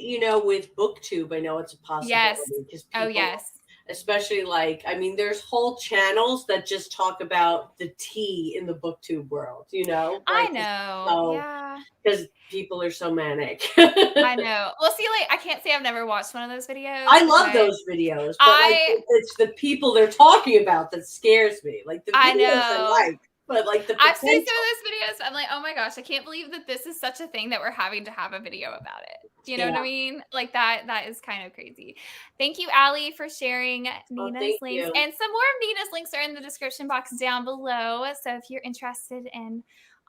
with BookTube, I know it's a Yes. possibility because Oh, people, yes. especially like, I mean, there's whole channels that just talk about the tea in the BookTube world, I like know. so Yeah. because people are so manic. I know. Well, see, like, I can't say I've never watched one of those videos I love because those videos, but like I it's the people they're talking about that scares me. Like the I videos know. I like, but like the I've seen potential. some of those videos. I'm like, oh my gosh, I can't believe that this is such a thing that we're having to have a video about it. You know what I Yeah. mean? Like that is kind of crazy. Thank you, Allie, for sharing Well, Nina's thank links. you. And some more of Nina's links are in the description box down below. So if you're interested in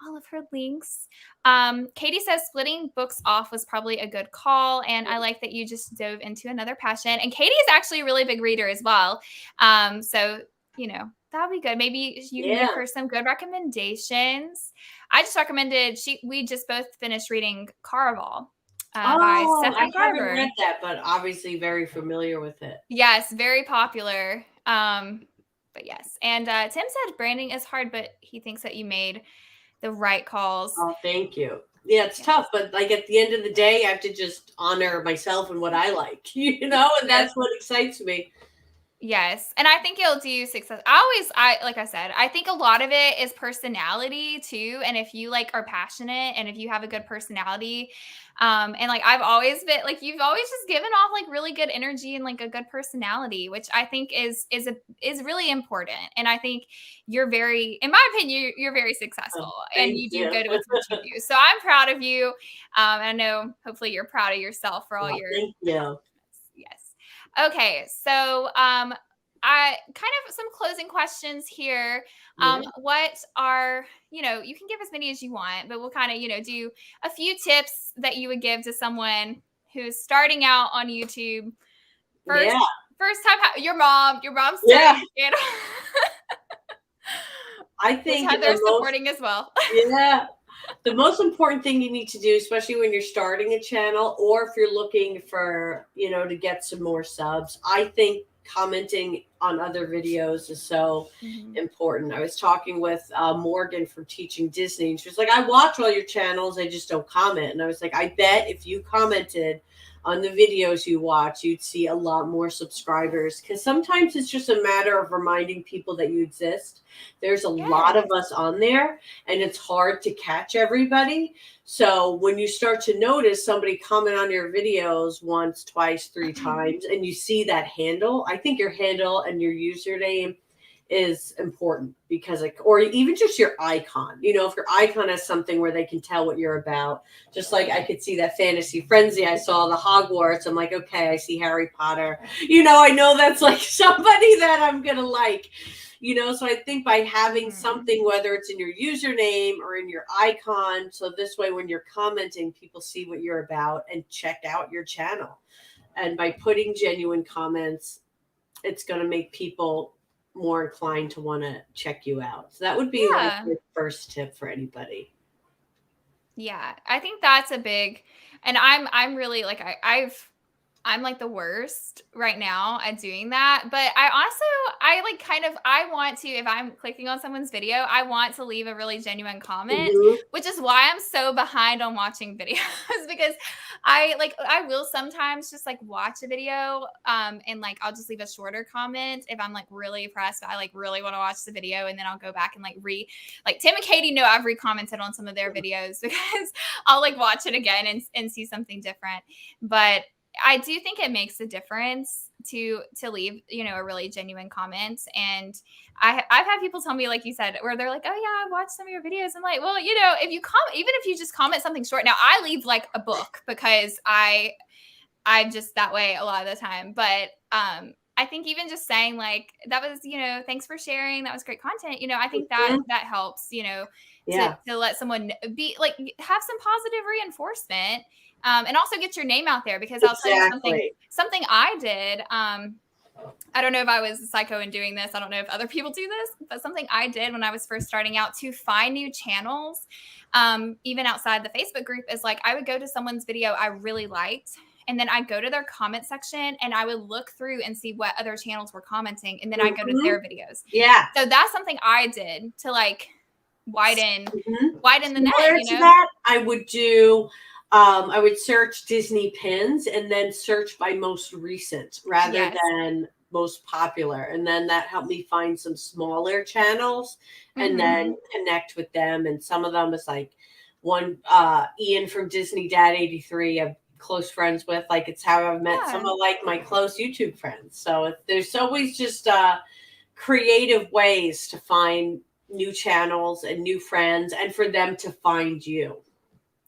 all of her links. Katie says splitting books off was probably a good call. And I like that you just dove into another passion. And Katie is actually a really big reader as well. So that'll be good. Maybe you can give Yeah. her some good recommendations. I just recommended we just both finished reading Caraval by Oh, I Stephanie haven't read Garber. that, but obviously very familiar with it. Yes, very popular. But yes. And Tim said branding is hard, but he thinks that you made the right calls. Oh, thank you. Yeah, it's Yes. tough, but like at the end of the day, I have to just honor myself and what I like, and Yes. that's what excites me. Yes. And I think you'll do success. I like I said, I think a lot of it is personality too. And if you like are passionate and if you have a good personality, and like I've always been like you've always just given off like really good energy and like a good personality, which I think is really important. And I think you're very, in my opinion, you're very successful and Thank you do you. good with what you do. So I'm proud of you. And I know hopefully you're proud of yourself for all Well, your thank you. yes. Okay, so I kind of some closing questions here. Yeah. What are, you can give as many as you want, but we'll kind of, do a few tips that you would give to someone who's starting out on YouTube. First, Yeah. first time, your mom's starting Yeah. a channel, I which think Heather's supporting as well. yeah. The most important thing you need to do, especially when you're starting a channel or if you're looking for, to get some more subs, I think commenting on other videos is so Mhm. important. I was talking with Morgan from Teaching Disney, and she was like, I watch all your channels, I just don't comment. And I was like, I bet if you commented on the videos you watch, you'd see a lot more subscribers because sometimes it's just a matter of reminding people that you exist. There's a lot of Yes. us on there and it's hard to catch everybody. So when you start to notice somebody comment on your videos once, twice, three times, and you see that handle, I think your handle and your username is important because or even just your icon, if your icon has something where they can tell what you're about, just like I could see that fantasy frenzy, I saw the Hogwarts, I'm like, okay, I see Harry Potter, I know that's like somebody that I'm gonna like. So I think by having Mhm. something, whether it's in your username or in your icon, so this way when you're commenting, people see what you're about and check out your channel. And by putting genuine comments, it's going to make people more inclined to want to check you out. So that would be like Yeah. the first tip for anybody. Yeah, I think that's a big, and I'm really like I'm like the worst right now at doing that. But I like kind of, I want to, if I'm clicking on someone's video, I want to leave a really genuine comment, Mhm. which is why I'm so behind on watching videos because I will sometimes just like watch a video and like I'll just leave a shorter comment if I'm like really pressed. I like really want to watch the video and then I'll go back and like Tim and Katie know I've re-commented on some of their videos because I'll like watch it again and see something different. But I do think it makes a difference to leave, a really genuine comment. And I've had people tell me, like you said, where they're like, "Oh yeah, I watched some of your videos." I'm like, "Well, if you comment, even if you just comment something short." Now I leave like a book because I'm just that way a lot of the time. But I think even just saying like that was, thanks for sharing. That was great content. I think that Mhm. that helps, to Yeah, let someone be like have some positive reinforcement. And also get your name out there because I'll tell you exactly. something I did. I don't know if I was a psycho in doing this. I don't know if other people do this, but something I did when I was first starting out to find new channels, even outside the Facebook group, is like I would go to someone's video I really liked, and then I'd go to their comment section and I would look through and see what other channels were commenting, and then I'd go to Mhm. their videos. Yeah. So that's something I did to like widen Mhm. widen the Similar to net. that, I would search Disney pins and then search by most recent rather Yes. than most popular. And then that helped me find some smaller channels and then Mhm. connect with them. And some of them is like one Ian from Disney Dad 83, I'm close friends with. Like it's how I've met some Yeah. of like my close YouTube friends. So there's always just creative ways to find new channels and new friends and for them to find you.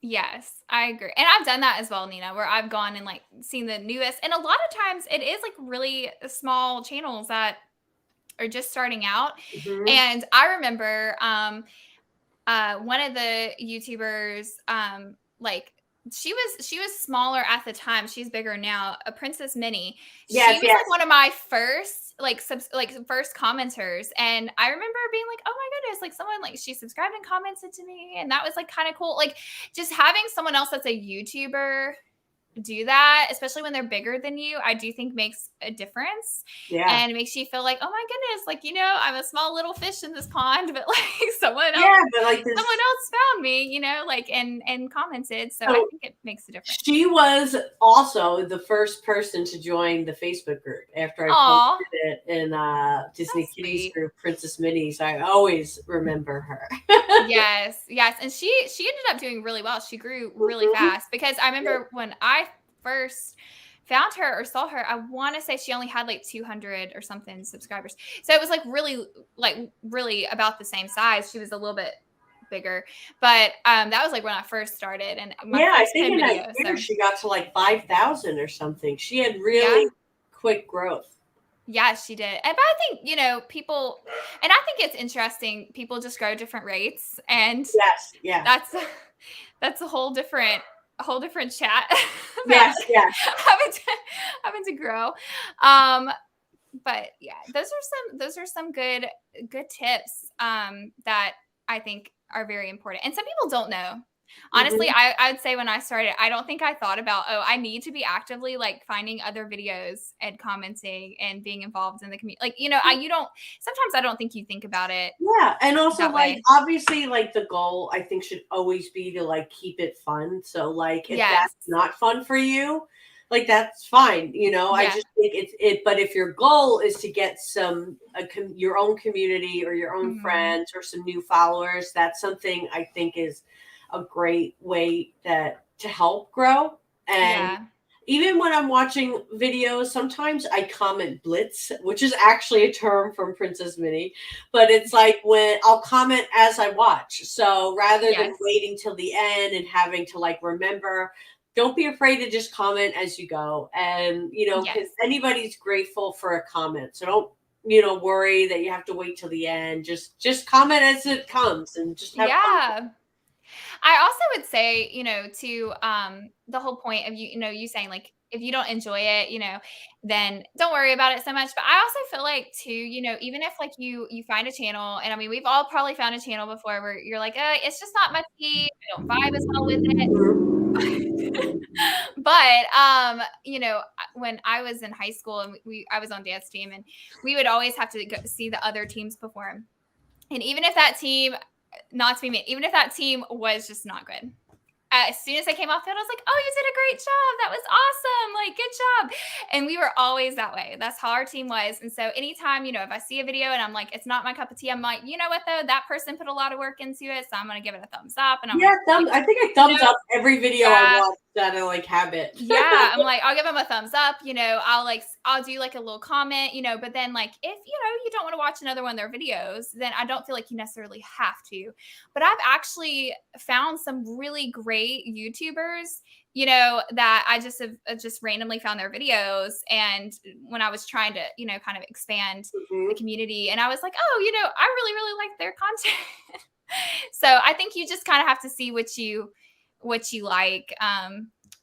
Yes, I agree. And I've done that as well, Nina, where I've gone and like seen the newest. And a lot of times it is like really small channels that are just starting out. Mhm. And I remember one of the YouTubers, like she was smaller at the time. She's bigger now. A Princess Minnie. She Yes, was yes. like one of my first first commenters, and I remember being like, "Oh my goodness!" Like someone like she subscribed and commented to me, and that was like kind of cool. Like just having someone else that's a YouTuber do that, especially when they're bigger than you, I do think makes a difference Yeah. and makes you feel like, oh my goodness, like, I'm a small little fish in this pond, but like Yeah, but like someone this else found me, like and commented. So I so think it makes a difference. she was also the first person to join the Facebook group after I posted Aw, it in Disney that's Kitties sweet. group, Princess Minnie's. I always remember her. Yes, yes. And she ended up doing really well. She grew really Mhm. fast because I remember when I first found her or saw her, I want to say she only had like 200 or something subscribers. So it was like really about the same size. She was a little bit bigger. But that was like when I first started and my Yeah, I first think 10 in a videos. year So she got to like 5,000 or something. She had really yeah. quick growth. Yeah, she did. And but I think, people and I think it's interesting. People just grow different rates and Yes, yeah. that's that's a whole different chat about Yes, yes. having to having to grow. Um, but yeah, those are some good tips that I think are very important. And some people don't know. Honestly, Mhm. I'd say when I started, I don't think I thought about, oh, I need to be actively like finding other videos and commenting and being involved in the community. Like, you don't sometimes I don't think you think about it Yeah, and also, that like, way. obviously, like, the goal, I think, should always be to, like, keep it fun. So, like, if that's Yes. not fun for you, like, that's fine, I Yeah. just think but if your goal is to get your own community or your own Mhm. friends or some new followers, that's something I think is a great way to help grow. And Yeah. even when I'm watching videos, sometimes I comment blitz, which is actually a term from Princess Minnie, but it's like when I'll comment as I watch. So rather than Yes. waiting till the end and having to like remember, don't be afraid to just comment as you go. And, because Yes. anybody's grateful for a comment. So don't, worry that you have to wait till the end. Just comment as it comes and just have fun. Yeah. I also would say, to the whole point of you saying like if you don't enjoy it, then don't worry about it so much. But I also feel like too, even if like you find a channel, and I mean we've all probably found a channel before where you're like, it's just not my tea, I don't vibe as well with it. Mhm. But when I was in high school and I was on dance team, and we would always have to go see the other teams perform. And even if that team, not to be mean, even if that team was just not good, as soon as I came off field, I was like, oh, you did a great job. That was awesome. Like, good job. And we were always that way. That's how our team was. And so anytime, if I see a video and I'm like, it's not my cup of tea, I'm like, you know what, though? That person put a lot of work into it. So I'm going to give it a thumbs up. And I'm Yeah, like, I think I thumbs up every video I yeah. watch that I like habit. Yeah, I'm like, I'll give them a thumbs up, I'll do like a little comment, but then like if you don't want to watch another one of their videos, then I don't feel like you necessarily have to. But I've actually found some really great YouTubers, that I just have just randomly found their videos. And when I was trying to, kind of expand the community, and I was like, oh, I really, really like their content. So I think you just kind of have to see what you like.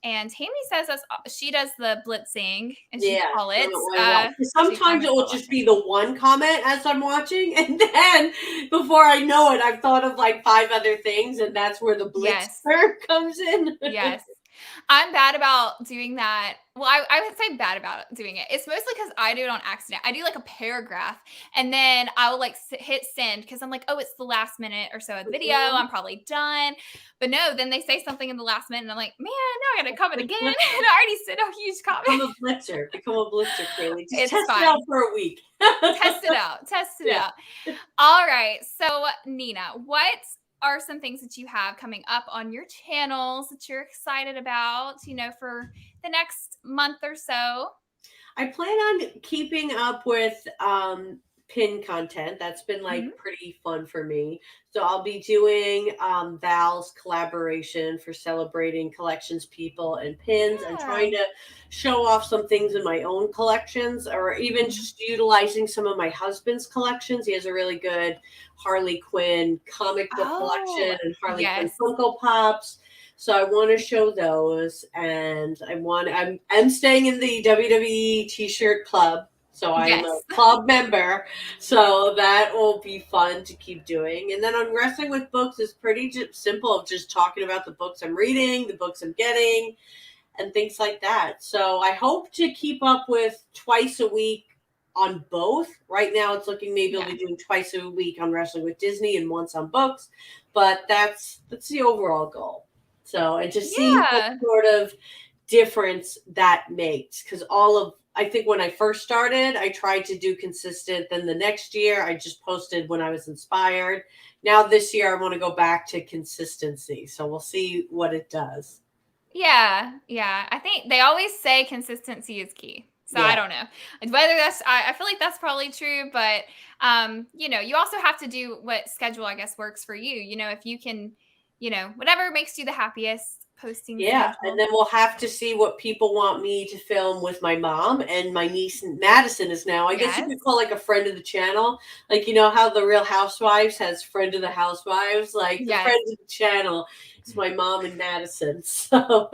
And Tammy says she does the blitzing, and she call it. Sometimes it will just be the one comment as I'm watching, and then before I know it, I've thought of like 5 other things, and that's where the blitzer comes in. Yes. I'm bad about doing that. Well, I would say bad about doing it. It's mostly because I do it on accident. I do like a paragraph, and then I will like hit send because I'm like, oh, it's the last minute or so of the video. I'm probably done. But no, then they say something in the last minute, and I'm like, man, now I got to comment again. And I already sent a huge comment. Become a blitzer, Kaylee. Just test it out for a week. Test it out. All right. So, Nina, what are some things that you have coming up on your channels that you're excited about, for the next month or so? I plan on keeping up with pin content. That's been like pretty fun for me. So I'll be doing Val's collaboration for celebrating collections people and pins, and trying to show off some things in my own collections, or even just utilizing some of my husband's collections. He has a really good Harley Quinn comic book collection and Harley Quinn Funko Pops. So I want to show those, and I'm staying in the WWE t-shirt club. So I'm a club member. So that will be fun to keep doing. And then on Wrestling with Books is pretty simple, of just talking about the books I'm reading, the books I'm getting, and things like that. So I hope to keep up with twice a week on both. Right now it's looking maybe I'll be doing twice a week on Wrestling with Disney and once on books. But that's the overall goal. So, and to see what sort of difference that makes. Because I think when I first started, I tried to do consistent. Then the next year, I just posted when I was inspired. Now this year, I want to go back to consistency. So we'll see what it does. Yeah. I think they always say consistency is key. So I don't know whether I feel like that's probably true, but you also have to do what schedule, I guess, works for you. If you can, whatever makes you the happiest. Posting schedule. And then we'll have to see what people want me to film with my mom, and my niece Madison is now, I guess you could call like a friend of the channel, like how the Real Housewives has friend of the housewives, like the friend of the channel. It's my mom and Madison. So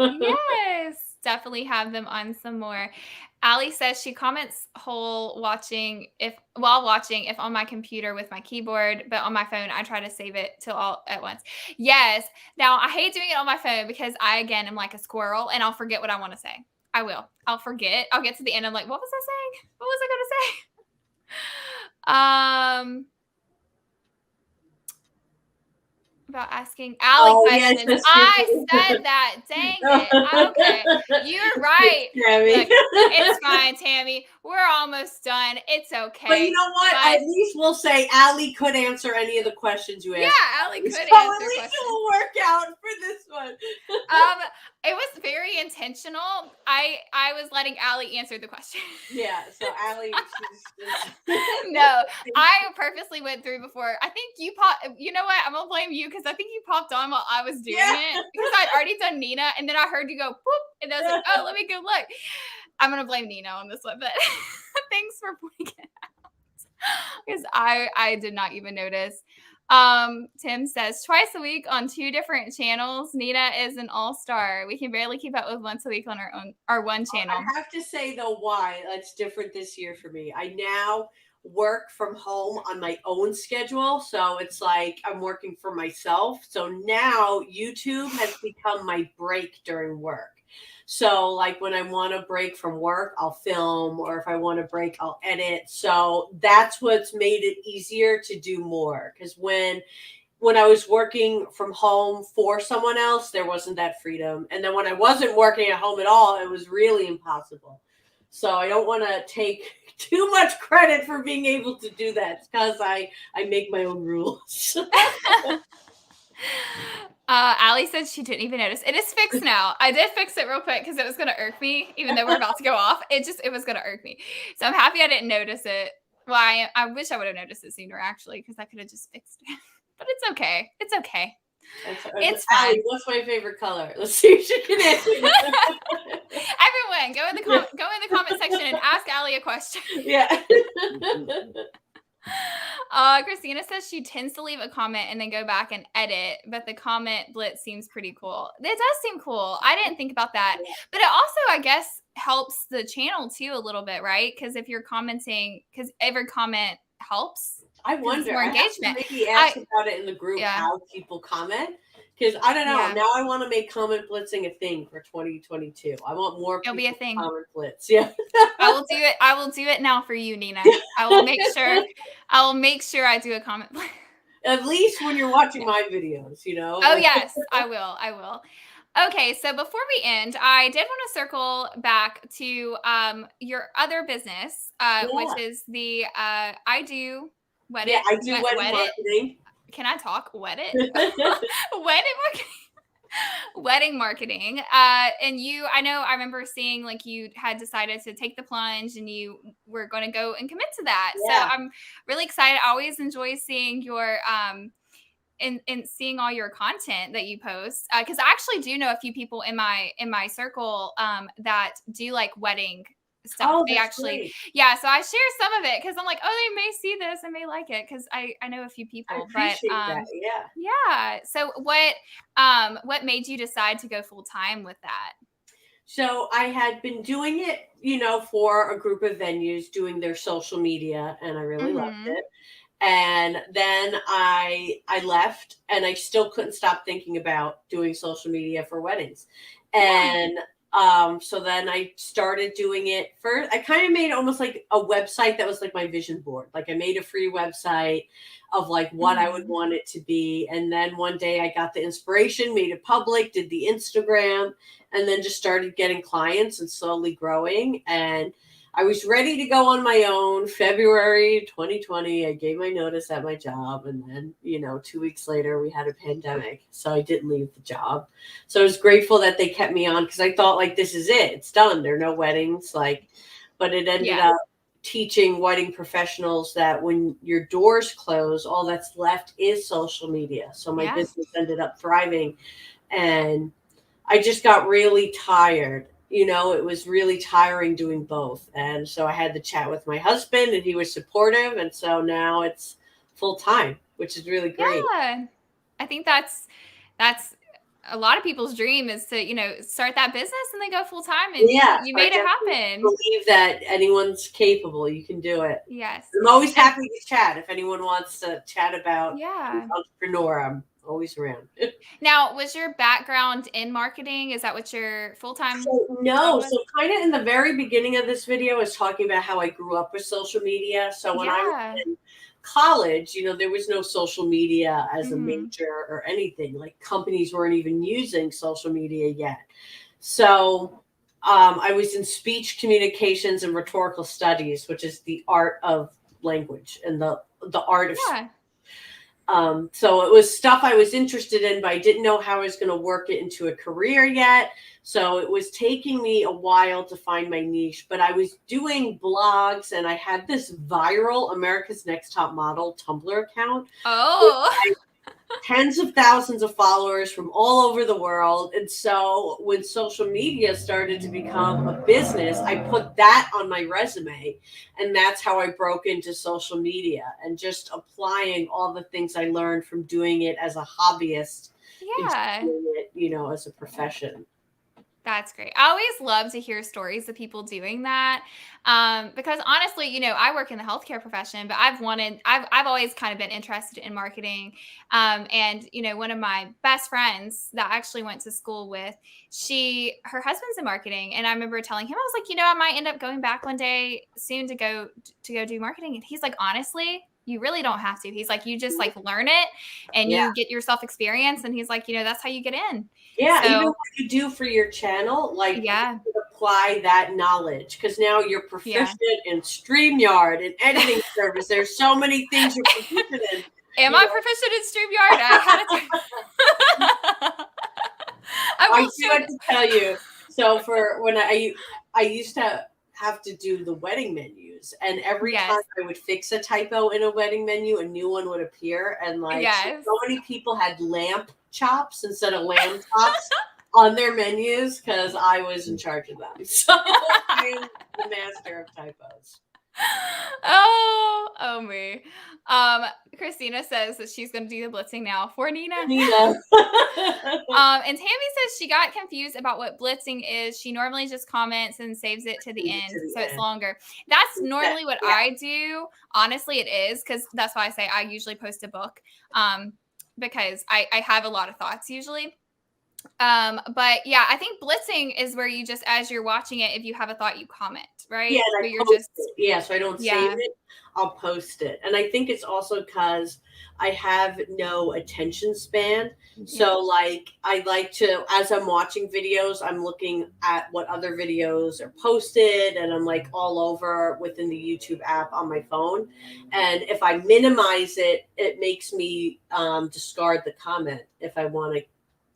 definitely have them on some more. Allie says she comments while watching if on my computer with my keyboard, but on my phone I try to save it till all at once. Yes. Now I hate doing it on my phone because I again am like a squirrel and I'll forget what I want to say. I'll forget. I'll get to the end. I'm like, what was I saying? What was I going to say? About asking Allie questions. I said that. Dang it. Okay. You're right. Look, it's fine, Tammy. We're almost done. It's okay. But you know what? At least we'll say Allie could answer any of the questions you asked. Yeah, Allie could answer questions. At least it will work out for this one. It was very intentional. I was letting Allie answer the question. Yeah, so Allie. No, I purposely went through before. I think you popped. You know what? I'm gonna blame you because I think you popped on while I was doing it because I'd already done Nina, and then I heard you go boop, and I was like, oh, let me go look. I'm gonna blame Nina on this one, but thanks for pointing it out because I did not even notice. Tim says twice a week on 2 different channels. Nina is an all-star. We can barely keep up with once a week on our one channel. I have to say though, why that's different this year for me. I now work from home on my own schedule, so it's like I'm working for myself. So now YouTube has become my break during work. So like when I want to break from work, I'll film, or if I want to break, I'll edit. So that's what's made it easier to do more. Because when I was working from home for someone else, there wasn't that freedom. And then when I wasn't working at home at all, it was really impossible. So I don't want to take too much credit for being able to do that because I make my own rules. Allie said she didn't even notice. It is fixed now. I did fix it real quick because it was going to irk me, even though we're about to go off. It was going to irk me. So I'm happy I didn't notice it. Well, I wish I would have noticed it sooner, actually, because I could have just fixed it. But it's okay. It's okay. It's fine. Allie, what's my favorite color? Let's see if she can answer. Everyone, go in the comment section and ask Allie a question. Yeah. Christina says she tends to leave a comment and then go back and edit, but the comment blitz seems pretty cool. It does seem cool. I didn't think about that. Yeah. But it also, I guess, helps the channel too a little bit, right? Because if you're commenting, because every comment helps. I wonder. More engagement. Maybe ask about it in the group how people comment. Because I don't know. Yeah. Now I want to make comment blitzing a thing for 2022. I want more people. It'll be a thing. Comment blitz. Yeah. I will do it. I will do it now for you, Nina. I will make sure. I will make sure I do a comment blitz. At least when you're watching my videos, you know. Oh yes, I will. I will. Okay, so before we end, I did want to circle back to your other business, which is the I do wedding. Yeah, I do wedding marketing. Can I talk? Wedding marketing. Wedding marketing. And I remember seeing like you had decided to take the plunge and you were going to go and commit to that. Yeah. So I'm really excited. I always enjoy seeing your and seeing all your content that you post, because I actually do know a few people in my circle that do like wedding stuff. Oh, they actually great. Yeah, so I share some of it because I'm like, oh, they may see this and may like it because I know a few people. I appreciate that. Yeah. So what made you decide to go full time with that? So I had been doing it, for a group of venues, doing their social media, and I really loved it. And then I left, and I still couldn't stop thinking about doing social media for weddings. And so then I started doing it first. I kind of made almost like a website that was like my vision board. Like I made a free website of like what I would want it to be. And then one day I got the inspiration, made it public, did the Instagram, and then just started getting clients and slowly growing. And I was ready to go on my own. February 2020, I gave my notice at my job. And then, 2 weeks later, we had a pandemic. So I didn't leave the job. So I was grateful that they kept me on because I thought, like, this is it. It's done. There are no weddings. But it ended up teaching wedding professionals that when your doors close, all that's left is social media. So my business ended up thriving. And I just got really tired. It was really tiring doing both. And so I had the chat with my husband and he was supportive. And so now it's full time, which is really great. Yeah. I think that's a lot of people's dream is to, start that business and then go full time. And you made it happen. Believe that anyone's capable. You can do it. Yes. I'm always happy to chat. If anyone wants to chat about entrepreneur, I'm always around. Now, was your background in marketing? Is that what your full-time? So kind of in the very beginning of this video, I was talking about how I grew up with social media. So when I was in college, there was no social media as a major or anything. Like companies weren't even using social media yet. So I was in speech communications and rhetorical studies, which is the art of language and the art of so it was stuff I was interested in, but I didn't know how I was going to work it into a career yet. So it was taking me a while to find my niche, but I was doing blogs and I had this viral America's Next Top Model Tumblr account. Tens of thousands of followers from all over the world. And so when social media started to become a business, I put that on my resume. And that's how I broke into social media and just applying all the things I learned from doing it as a hobbyist. Doing it, as a profession. That's great. I always love to hear stories of people doing that, because honestly, I work in the healthcare profession, but I've always kind of been interested in marketing. And one of my best friends that I actually went to school with, her husband's in marketing, and I remember telling him, I was like, I might end up going back one day soon to go do marketing, and he's like, honestly, you really don't have to. He's like, you just like learn it and Yeah. you get yourself experience, and he's like, that's how you get in. Yeah, even So what you do for your channel, like you yeah. could apply that knowledge because now you're Yeah. proficient in StreamYard and editing service. There's so many things you're proficient in. Am You I know, proficient in StreamYard? I had to. I I will do show. have to tell you. So for when I used to have to do the wedding menus, and every time Yes. I would fix a typo in a wedding menu, a new one would appear, and like Yes. so many people had lamb chops instead of lamb chops on their menus because I was in charge of them. So I'm the master of typos. Oh me. Christina says that she's going to do the blitzing now for Nina. Nina. And Tammy says she got confused about what blitzing is. She normally just comments and saves it to the end, so it's longer. That's normally what I do. Honestly, it is, because that's why I say I usually post a book, because I have a lot of thoughts usually. But yeah, I think blitzing is where you just, as you're watching it, if you have a thought, you comment, right? Yeah, and Where I you're post just it. Yeah, so I don't save it. I'll post it. And I think it's also because I have no attention span. So like I like to, as I'm watching videos, I'm looking at what other videos are posted, and I'm like all over within the YouTube app on my phone. And if I minimize it, it makes me discard the comment if I want to.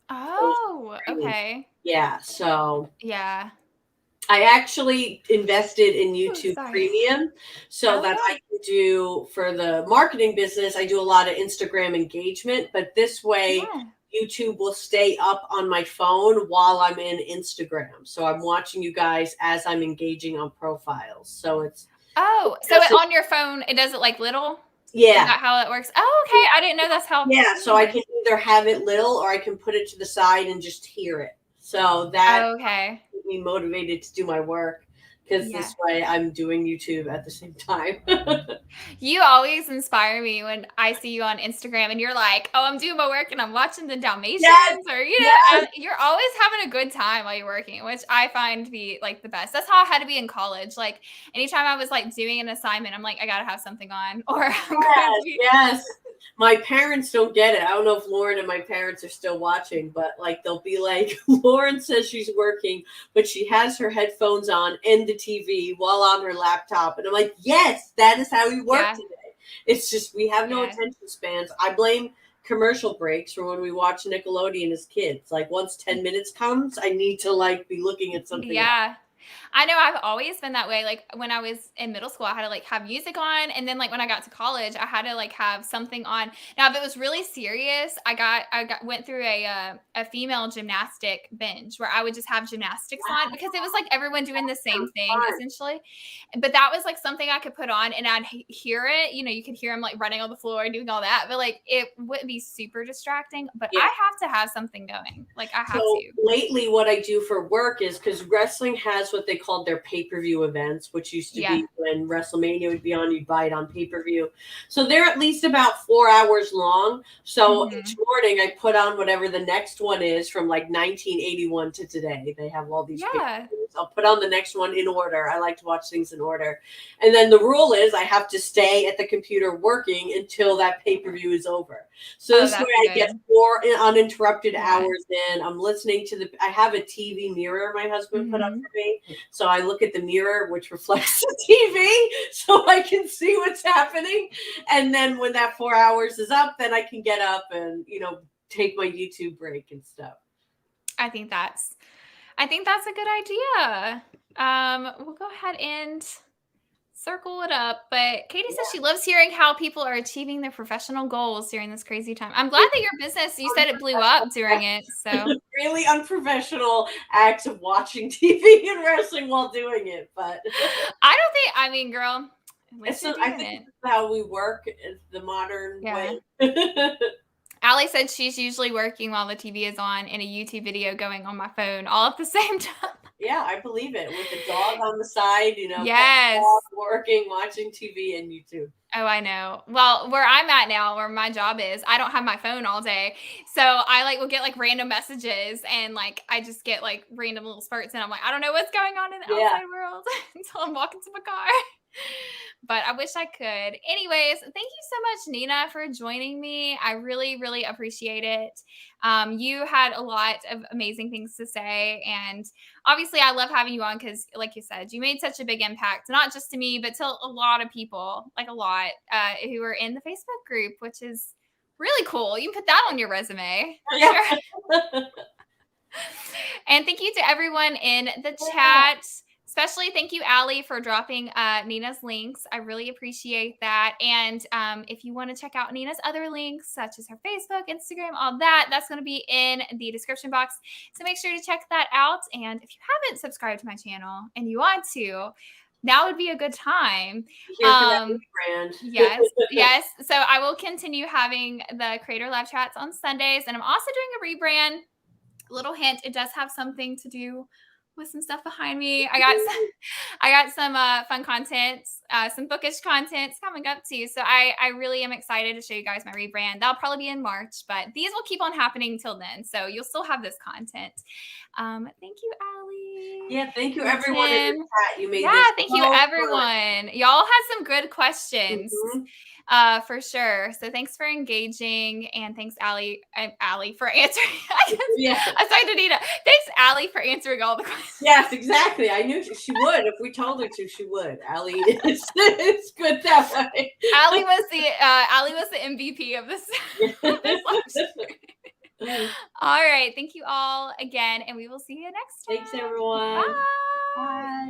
Oh, okay. Yeah, so Yeah. I actually invested in Ooh, YouTube sorry. Premium so Oh, that yeah. I can do, for the marketing business, I do a lot of Instagram engagement, but this way Yeah. YouTube will stay up on my phone while I'm in Instagram. So I'm watching you guys as I'm engaging on profiles. So it Oh, so doesn't, on your phone, it does it like little? Is yeah. that how it works? Oh, okay. I didn't know that's how. Yeah, so I Yeah. can either have it little or I can put it to the side and just hear it. So that Okay. keep me motivated to do my work because Yeah. this way I'm doing YouTube at the same time. You always inspire me when I see you on Instagram and you're like, "Oh, I'm doing my work and I'm watching the Yes, Dalmatians," or yes. you're always having a good time while you're working, which I find to be like the best. That's how I had to be in college. Like anytime I was like doing an assignment, I'm like, I gotta have something on, or I'm going to Yes, be. yes. My parents don't get it. I don't know if Lauren and my parents are still watching, but like they'll be like, Lauren says she's working, but she has her headphones on and the TV while on her laptop. And I'm like, yes, that is how we work Yeah. today. It's just we have no Yeah. attention spans. I blame commercial breaks for when we watch Nickelodeon as kids. Like once 10 minutes comes, I need to like be looking at something else. Yeah. I know I've always been that way. Like when I was in middle school, I had to like have music on, and then like when I got to college, I had to like have something on. Now, if it was really serious, I went through a female gymnastic binge where I would just have gymnastics on because it was like everyone doing the same Sounds thing fun. essentially. But that was like something I could put on, and I'd hear it. You could hear them like running on the floor doing all that, but like it wouldn't be super distracting. But Yeah. I have to have something going. Like I have So to. lately, what I do for work is because wrestling has what they called their pay-per-view events, which used to Yeah. be when WrestleMania would be on, you'd buy it on pay-per-view. So they're at least about 4 hours long. So Mhm. each morning I put on whatever the next one is from like 1981 to today. They have all these Yeah. pay-per-views. I'll put on the next one in order. I like to watch things in order. And then the rule is I have to stay at the computer working until that pay-per-view is over. So Oh, this way that's I get good. 4 uninterrupted Yeah. hours in. I'm listening to I have a TV mirror my husband put up Mhm. for me. So I look at the mirror, which reflects the TV, so I can see what's happening. And then when that 4 hours is up, then I can get up and, take my YouTube break and stuff. I think that's a good idea. We'll go ahead and circle it up. But Katie says she loves hearing how people are achieving their professional goals during this crazy time. I'm glad that your business, you said it blew up during it. So Really unprofessional acts of watching TV and wrestling while doing it, but I mean, girl, at least you're I doing think it. it's how we work. It's the modern Yeah. way. Allie said she's usually working while the TV is on and a YouTube video going on my phone all at the same time. Yeah, I believe it. With the dog on the side, pet Yes. dog, working, watching TV and YouTube. Oh, I know. Well, where I'm at now, where my job is, I don't have my phone all day. So I will get random messages and I just get random little spurts and I'm like, I don't know what's going on in the Yeah. outside world until I'm walking to my car. But I wish I could. Anyways, thank you so much, Nina, for joining me. I really, really appreciate it. You had a lot of amazing things to say. And obviously, I love having you on because, like you said, you made such a big impact, not just to me, but to a lot of people, who are in the Facebook group, which is really cool. You can put that on your resume. For Yeah. sure. And thank you to everyone in the chat. Especially thank you, Allie, for dropping Nina's links. I really appreciate that. And if you want to check out Nina's other links, such as her Facebook, Instagram, all that, that's going to be in the description box. So make sure to check that out. And if you haven't subscribed to my channel and you want to, now would be a good time. Here for that rebrand. Yes, yes. So I will continue having the Creator Live chats on Sundays. And I'm also doing a rebrand. Little hint, it does have something to do with some stuff behind me. I got some fun content, some bookish content coming up too. So I really am excited to show you guys my rebrand. That'll probably be in March, but these will keep on happening till then. So you'll still have this content. Thank you, Allie. Yeah, thank you everyone in the chat. You made thank you everyone. Y'all had some good questions. For sure. So thanks for engaging, and thanks, Allie for answering. I said Anita. Thanks, Allie, for answering all the questions. Yes, exactly. I knew she would. If we told her to, she would. Allie is it's good that way. Allie was the MVP of this. All right. Thank you all again, and we will see you next time. Thanks, everyone. Bye. Bye.